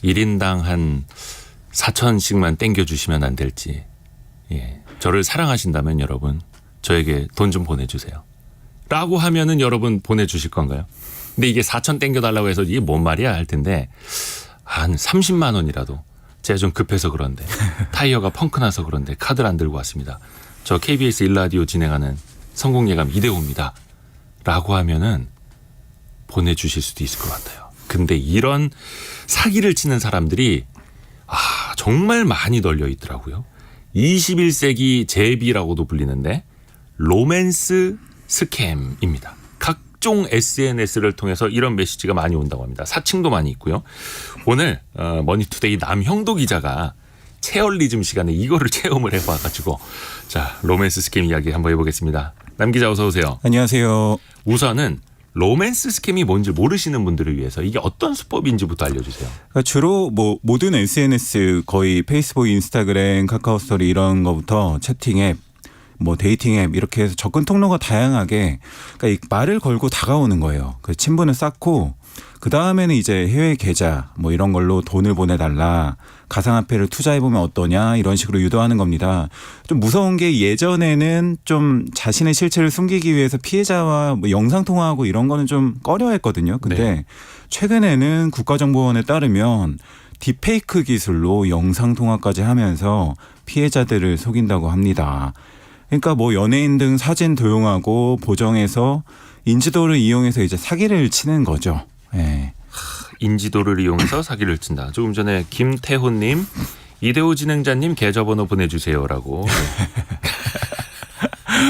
Speaker 1: 1인당 한 4,000씩만 땡겨주시면 안 될지. 예, 저를 사랑하신다면 여러분 저에게 돈 좀 보내주세요 라고 하면은 여러분 보내주실 건가요? 근데 이게 4,000 땡겨달라고 해서 이게 뭔 말이야 할 텐데, 한 30만 원이라도 제가 좀 급해서 그런데 타이어가 펑크나서 그런데 카드를 안 들고 왔습니다. 저 KBS 일라디오 진행하는 성공예감 이대호입니다 라고 하면은 보내주실 수도 있을 것 같아요. 근데 이런 사기를 치는 사람들이 정말 많이 널려 있더라고요. 21세기 제비라고도 불리는데 로맨스 스캠입니다. 각종 SNS를 통해서 이런 메시지가 많이 온다고 합니다. 사칭도 많이 있고요. 오늘 머니투데이 남형도 기자가 체얼리즘 시간에 이거를 체험을 해봐가지고, 자, 로맨스 스캠 이야기 한번 해보겠습니다. 남 기자 어서 오세요.
Speaker 7: 안녕하세요.
Speaker 1: 우선은 로맨스 스캠이 뭔지 모르시는 분들을 위해서 이게 어떤 수법인지부터 알려주세요.
Speaker 7: 그러니까 주로 뭐 모든 SNS, 거의 페이스북, 인스타그램, 카카오스토리 이런 거부터 채팅 앱, 뭐 데이팅 앱 이렇게 해서 접근 통로가 다양하게, 그러니까 이 말을 걸고 다가오는 거예요. 그 친분을 쌓고 그 다음에는 이제 해외 계좌 뭐 이런 걸로 돈을 보내달라, 가상화폐를 투자해보면 어떠냐 이런 식으로 유도하는 겁니다. 좀 무서운 게 예전에는 좀 자신의 실체를 숨기기 위해서 피해자와 뭐 영상통화하고 이런 거는 좀 꺼려했거든요. 근데
Speaker 1: 네.
Speaker 7: 최근에는 국가정보원에 따르면 딥페이크 기술로 영상통화까지 하면서 피해자들을 속인다고 합니다. 그러니까 뭐 연예인 등 사진 도용하고 보정해서 인지도를 이용해서 이제 사기를 치는 거죠. 예.
Speaker 1: 인지도를 이용해서 사기를 친다. 조금 전에 김태훈님, 이대호 진행자님 계좌번호 보내주세요라고.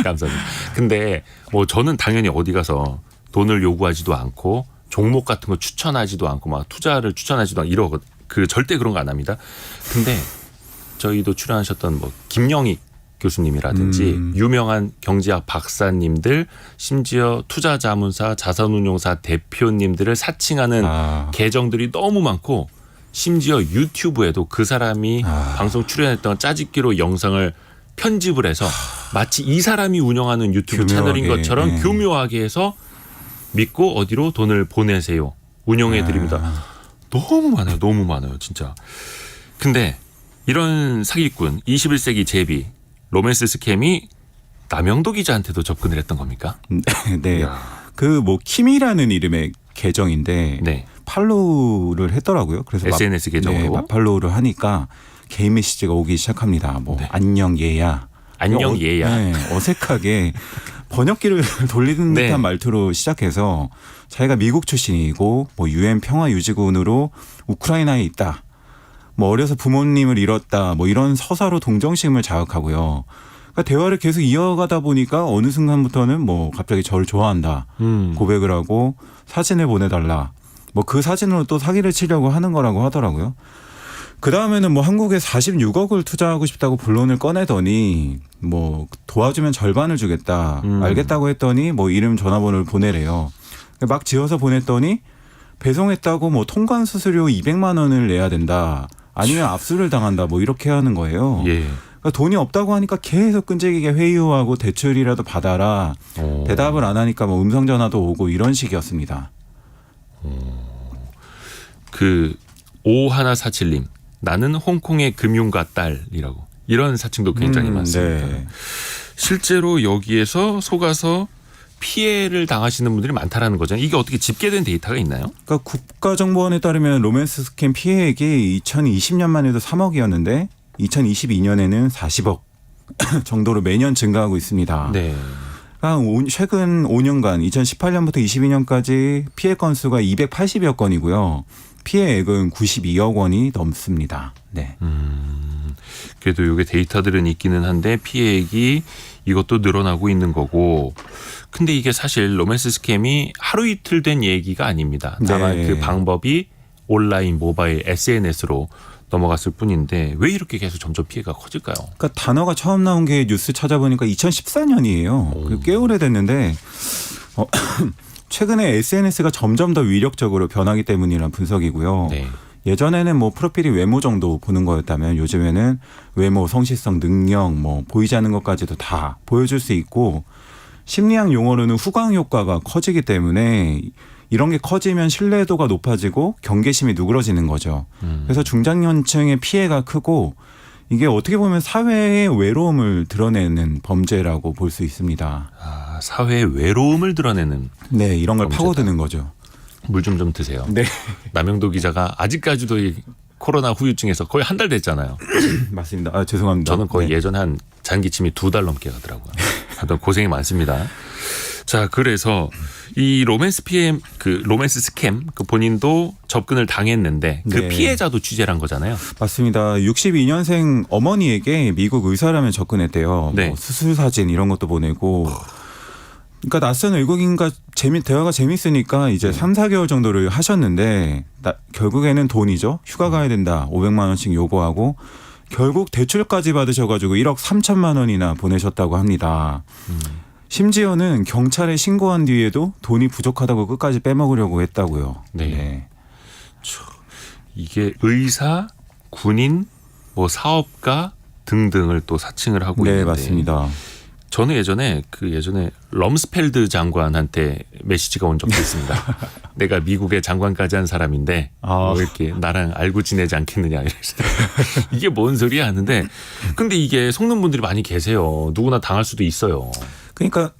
Speaker 1: 감사합니다. 근데 뭐 저는 당연히 어디 가서 돈을 요구하지도 않고 종목 같은 거 추천하지도 않고 막 투자를 추천하지도 않고 이러거든. 절대 그런 거 안 합니다. 근데 저희도 출연하셨던 뭐 김영익 교수님이라든지 유명한 경제학 박사님들, 심지어 투자자문사, 자산운용사 대표님들을 사칭하는 계정들이 너무 많고, 심지어 유튜브에도 그 사람이 방송 출연했던 짜집기로 영상을 편집을 해서 마치 이 사람이 운영하는 유튜브
Speaker 7: 교묘하게,
Speaker 1: 채널인 것처럼
Speaker 7: 네.
Speaker 1: 교묘하게 해서 믿고 어디로 돈을 보내세요, 운영해 드립니다. 너무 많아요. 너무 많아요. 진짜. 근데 이런 사기꾼 21세기 제비 로맨스 스캠이 남영도 기자한테도 접근을 했던 겁니까?
Speaker 7: 네.
Speaker 1: 이야.
Speaker 7: 그 뭐 킴이라는 이름의 계정인데
Speaker 1: 네.
Speaker 7: 팔로우를 했더라고요. 그래서
Speaker 1: SNS 계정으로?
Speaker 7: 팔로우를 하니까 개인 메시지가 오기 시작합니다. 뭐
Speaker 1: 네.
Speaker 7: 안녕 얘야.
Speaker 1: 안녕 얘야.
Speaker 7: 네, 어색하게 번역기를 돌리는
Speaker 1: 네.
Speaker 7: 듯한 말투로 시작해서 자기가 미국 출신이고 뭐 UN 평화유지군으로 우크라이나에 있다. 뭐 어려서 부모님을 잃었다. 뭐 이런 서사로 동정심을 자극하고요. 그러니까 대화를 계속 이어가다 보니까 어느 순간부터는 뭐 갑자기 저를 좋아한다. 고백을 하고 사진을 보내달라. 뭐 그 사진으로 또 사기를 치려고 하는 거라고 하더라고요. 그 다음에는 뭐 한국에 46억을 투자하고 싶다고 본론을 꺼내더니 뭐 도와주면 절반을 주겠다. 알겠다고 했더니 뭐 이름 전화번호를 보내래요. 막 지어서 보냈더니 배송했다고 뭐 통관 수수료 200만 원을 내야 된다. 아니면 압수를 당한다. 뭐 이렇게 하는 거예요.
Speaker 1: 예.
Speaker 7: 그러니까 돈이 없다고 하니까 계속 끈질기게 회유하고 대출이라도 받아라.
Speaker 1: 오.
Speaker 7: 대답을 안 하니까 뭐 음성 전화도 오고 이런 식이었습니다.
Speaker 1: 그 5147님 나는 홍콩의 금융가 딸이라고 이런 사칭도 굉장히 많습니다.
Speaker 7: 네.
Speaker 1: 실제로 여기에서 속아서 피해를 당하시는 분들이 많다라는 거잖아요. 이게 어떻게 집계된 데이터가 있나요?
Speaker 7: 그러니까 국가정보원에 따르면 로맨스 스캠 피해액이 2020년만 해도 3억이었는데 2022년에는 40억 정도로 매년 증가하고 있습니다.
Speaker 1: 네.
Speaker 7: 그러니까 최근 5년간 2018년부터 22년까지 피해 건수가 280여 건이고요. 피해액은 92억 원이 넘습니다. 네.
Speaker 1: 그래도 이게 데이터들은 있기는 한데 피해액이 이것도 늘어나고 있는 거고. 근데 이게 사실 로맨스 스캠이 하루 이틀 된 얘기가 아닙니다. 다만
Speaker 7: 네.
Speaker 1: 그 방법이 온라인, 모바일, SNS로 넘어갔을 뿐인데 왜 이렇게 계속 점점 피해가 커질까요?
Speaker 7: 그러니까 단어가 처음 나온 게 뉴스 찾아보니까 2014년이에요. 꽤 오래됐는데 최근에 SNS가 점점 더 위력적으로 변하기 때문이라는 분석이고요.
Speaker 1: 네.
Speaker 7: 예전에는 뭐 프로필이 외모 정도 보는 거였다면 요즘에는 외모, 성실성, 능력, 뭐 보이지 않는 것까지도 다 보여줄 수 있고 심리학 용어로는 후광 효과가 커지기 때문에 이런 게 커지면 신뢰도가 높아지고 경계심이 누그러지는 거죠. 그래서 중장년층의 피해가 크고 이게 어떻게 보면 사회의 외로움을 드러내는 범죄라고 볼 수 있습니다.
Speaker 1: 아, 사회의 외로움을 드러내는
Speaker 7: 네, 이런 걸
Speaker 1: 범죄다.
Speaker 7: 파고드는 거죠.
Speaker 1: 물 좀 드세요.
Speaker 7: 네,
Speaker 1: 남영도 기자가 아직까지도 이 코로나 후유증에서 거의 한 달 됐잖아요.
Speaker 7: 맞습니다. 아, 죄송합니다.
Speaker 1: 저는 거의
Speaker 7: 네.
Speaker 1: 예전에 한 잔기침이 2달 넘게 가더라고요. 하여튼 고생이 많습니다. 자, 그래서 이 로맨스 피해, 그 로맨스 스캠, 그 본인도 접근을 당했는데 그
Speaker 7: 네.
Speaker 1: 피해자도 취재를 한 거잖아요.
Speaker 7: 맞습니다. 62년생 어머니에게 미국 의사라면 접근했대요.
Speaker 1: 네.
Speaker 7: 뭐 수술 사진 이런 것도 보내고. 그러니까 낯선 외국인과 대화가 재밌으니까 이제 3, 4개월 정도를 하셨는데 결국에는 돈이죠. 휴가 가야 된다. 500만 원씩 요구하고 결국 대출까지 받으셔가지고 1억 3천만 원이나 보내셨다고 합니다. 심지어는 경찰에 신고한 뒤에도 돈이 부족하다고 끝까지 빼먹으려고 했다고요.
Speaker 1: 네. 이게 의사, 군인, 뭐 사업가 등등을 또 사칭을 하고
Speaker 7: 네,
Speaker 1: 있는데
Speaker 7: 맞습니다.
Speaker 1: 저는 예전에 럼스펠드 장관한테 메시지가 온 적도 있습니다. 내가 미국의 장관까지 한 사람인데 뭐 이렇게 나랑 알고 지내지 않겠느냐 이래서 이게 뭔 소리야 하는데 근데 이게 속는 분들이 많이 계세요. 누구나 당할 수도 있어요.
Speaker 7: 그러니까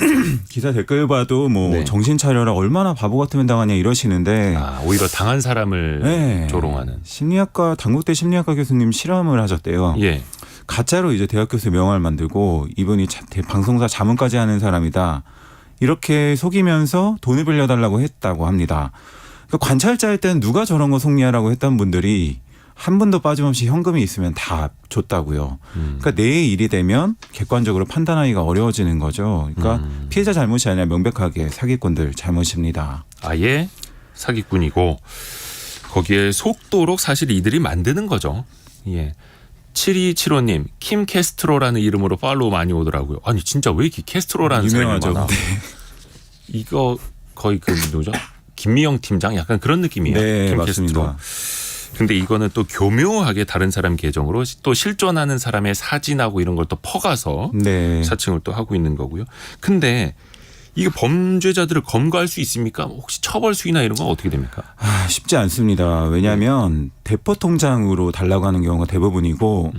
Speaker 7: 기사 댓글 봐도 뭐
Speaker 1: 네.
Speaker 7: 정신 차려라 얼마나 바보 같으면 당하냐 이러시는데
Speaker 1: 아, 오히려 당한 사람을
Speaker 7: 네.
Speaker 1: 조롱하는.
Speaker 7: 심리학과 당국대 심리학과 교수님 실험을 하셨대요.
Speaker 1: 예.
Speaker 7: 가짜로 이제 대학 교수 명함을 만들고 이분이 방송사 자문까지 하는 사람이다. 이렇게 속이면서 돈을 빌려달라고 했다고 합니다. 그러니까 관찰자일 때는 누가 저런 거 속냐라고 했던 분들이 한 분도 빠짐없이 현금이 있으면 다 줬다고요. 그러니까 내 일이 되면 객관적으로 판단하기가 어려워지는 거죠. 그러니까 피해자 잘못이 아니라 명백하게 사기꾼들 잘못입니다.
Speaker 1: 아예 사기꾼이고 거기에 속도록 사실 이들이 만드는 거죠. 예. 7275님 킴 캐스트로라는 이름으로 팔로우 많이 오더라고요. 아니 진짜 왜 이렇게 캐스트로라는 사람이
Speaker 7: 유명하죠.
Speaker 1: 많아?
Speaker 7: 네.
Speaker 1: 이거 거의 그 누구죠? 김미영 팀장 약간 그런 느낌이에요.
Speaker 7: 네,
Speaker 1: 킴
Speaker 7: 맞습니다.
Speaker 1: 캐스트로. 근데 이거는 또 교묘하게 다른 사람 계정으로 또 실존하는 사람의 사진하고 이런 걸 또 퍼가서
Speaker 7: 네.
Speaker 1: 사칭을 또 하고 있는 거고요. 근데 이게 범죄자들을 검거할 수 있습니까? 혹시 처벌 수위나 이런 건 어떻게 됩니까?
Speaker 7: 쉽지 않습니다. 왜냐하면 대포 통장으로 달라고 하는 경우가 대부분이고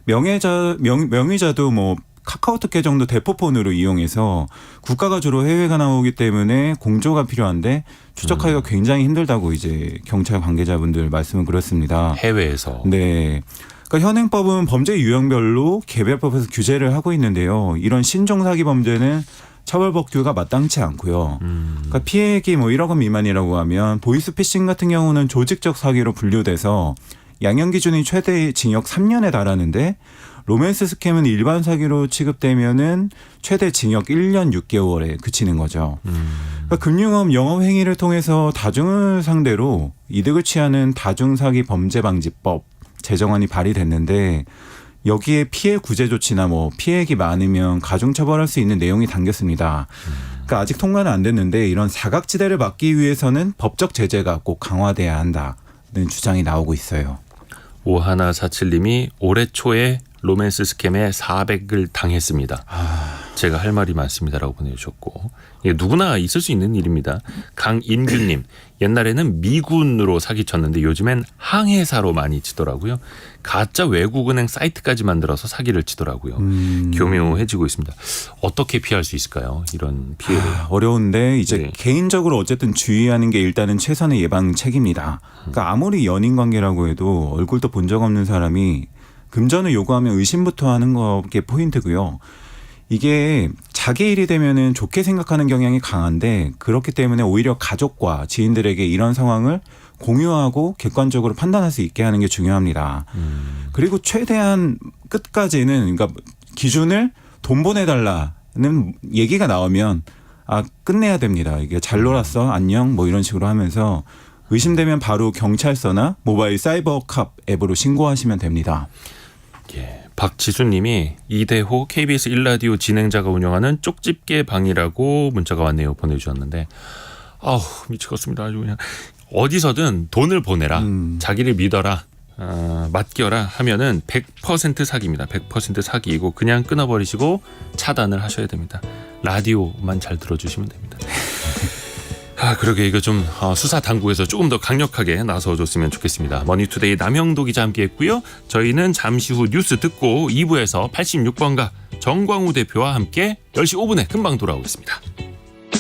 Speaker 7: 명의자도 뭐 카카오톡 계정도 대포폰으로 이용해서 국가가 주로 해외가 나오기 때문에 공조가 필요한데 추적하기가 굉장히 힘들다고 이제 경찰 관계자분들 말씀은 그렇습니다.
Speaker 1: 해외에서.
Speaker 7: 네. 그러니까 현행법은 범죄 유형별로 개별법에서 규제를 하고 있는데요. 이런 신종 사기 범죄는 처벌 법규가 마땅치 않고요. 그러니까 피해액이 뭐 1억 원 미만이라고 하면 보이스피싱 같은 경우는 조직적 사기로 분류돼서 양형 기준이 최대 징역 3년에 달하는데 로맨스 스캠은 일반 사기로 취급되면은 최대 징역 1년 6개월에 그치는 거죠. 그러니까 금융업 영업 행위를 통해서 다중을 상대로 이득을 취하는 다중사기 범죄방지법 제정안이 발의됐는데 여기에 피해 구제 조치나 뭐 피해액이 많으면 가중 처벌할 수 있는 내용이 담겼습니다. 그러니까 아직 통과는 안 됐는데 이런 사각지대를 막기 위해서는 법적 제재가 꼭 강화돼야 한다는 주장이 나오고 있어요.
Speaker 1: 5147님이 올해 초에 로맨스 스캠에 400을 당했습니다. 제가 할 말이 많습니다라고 보내주셨고 이게 누구나 있을 수 있는 일입니다. 강인규님 옛날에는 미군으로 사기쳤는데 요즘엔 항해사로 많이 치더라고요. 가짜 외국은행 사이트까지 만들어서 사기를 치더라고요. 교묘해지고 있습니다. 어떻게 피할 수 있을까요? 이런 피해를.
Speaker 7: 어려운데 이제
Speaker 1: 네.
Speaker 7: 개인적으로 어쨌든 주의하는 게 일단은 최선의 예방책입니다. 그러니까 아무리 연인 관계라고 해도 얼굴도 본 적 없는 사람이 금전을 요구하면 의심부터 하는 게 포인트고요. 이게 자기 일이 되면은 좋게 생각하는 경향이 강한데 그렇기 때문에 오히려 가족과 지인들에게 이런 상황을 공유하고 객관적으로 판단할 수 있게 하는 게 중요합니다. 그리고 최대한 끝까지는 그러니까 기준을 돈 보내달라는 얘기가 나오면 끝내야 됩니다. 이게 잘 놀았어 안녕 뭐 이런 식으로 하면서 의심되면 바로 경찰서나 모바일 사이버캅 앱으로 신고하시면 됩니다.
Speaker 1: 예, 박지수님이 이대호 KBS 1라디오 진행자가 운영하는 쪽집게 방이라고 문자가 왔네요. 보내주셨는데 아우 미치겠습니다. 아주 그냥 어디서든 돈을 보내라. 자기를 믿어라. 맡겨라 하면은 100% 사기입니다. 100% 사기이고 그냥 끊어버리시고 차단을 하셔야 됩니다. 라디오만 잘 들어주시면 됩니다. 그러게 이거 좀 수사 당국에서 조금 더 강력하게 나서줬으면 좋겠습니다. 머니투데이 남형도 기자 함께했고요. 저희는 잠시 후 뉴스 듣고 2부에서 86번가 정광우 대표와 함께 10시 5분에 금방 돌아오겠습니다.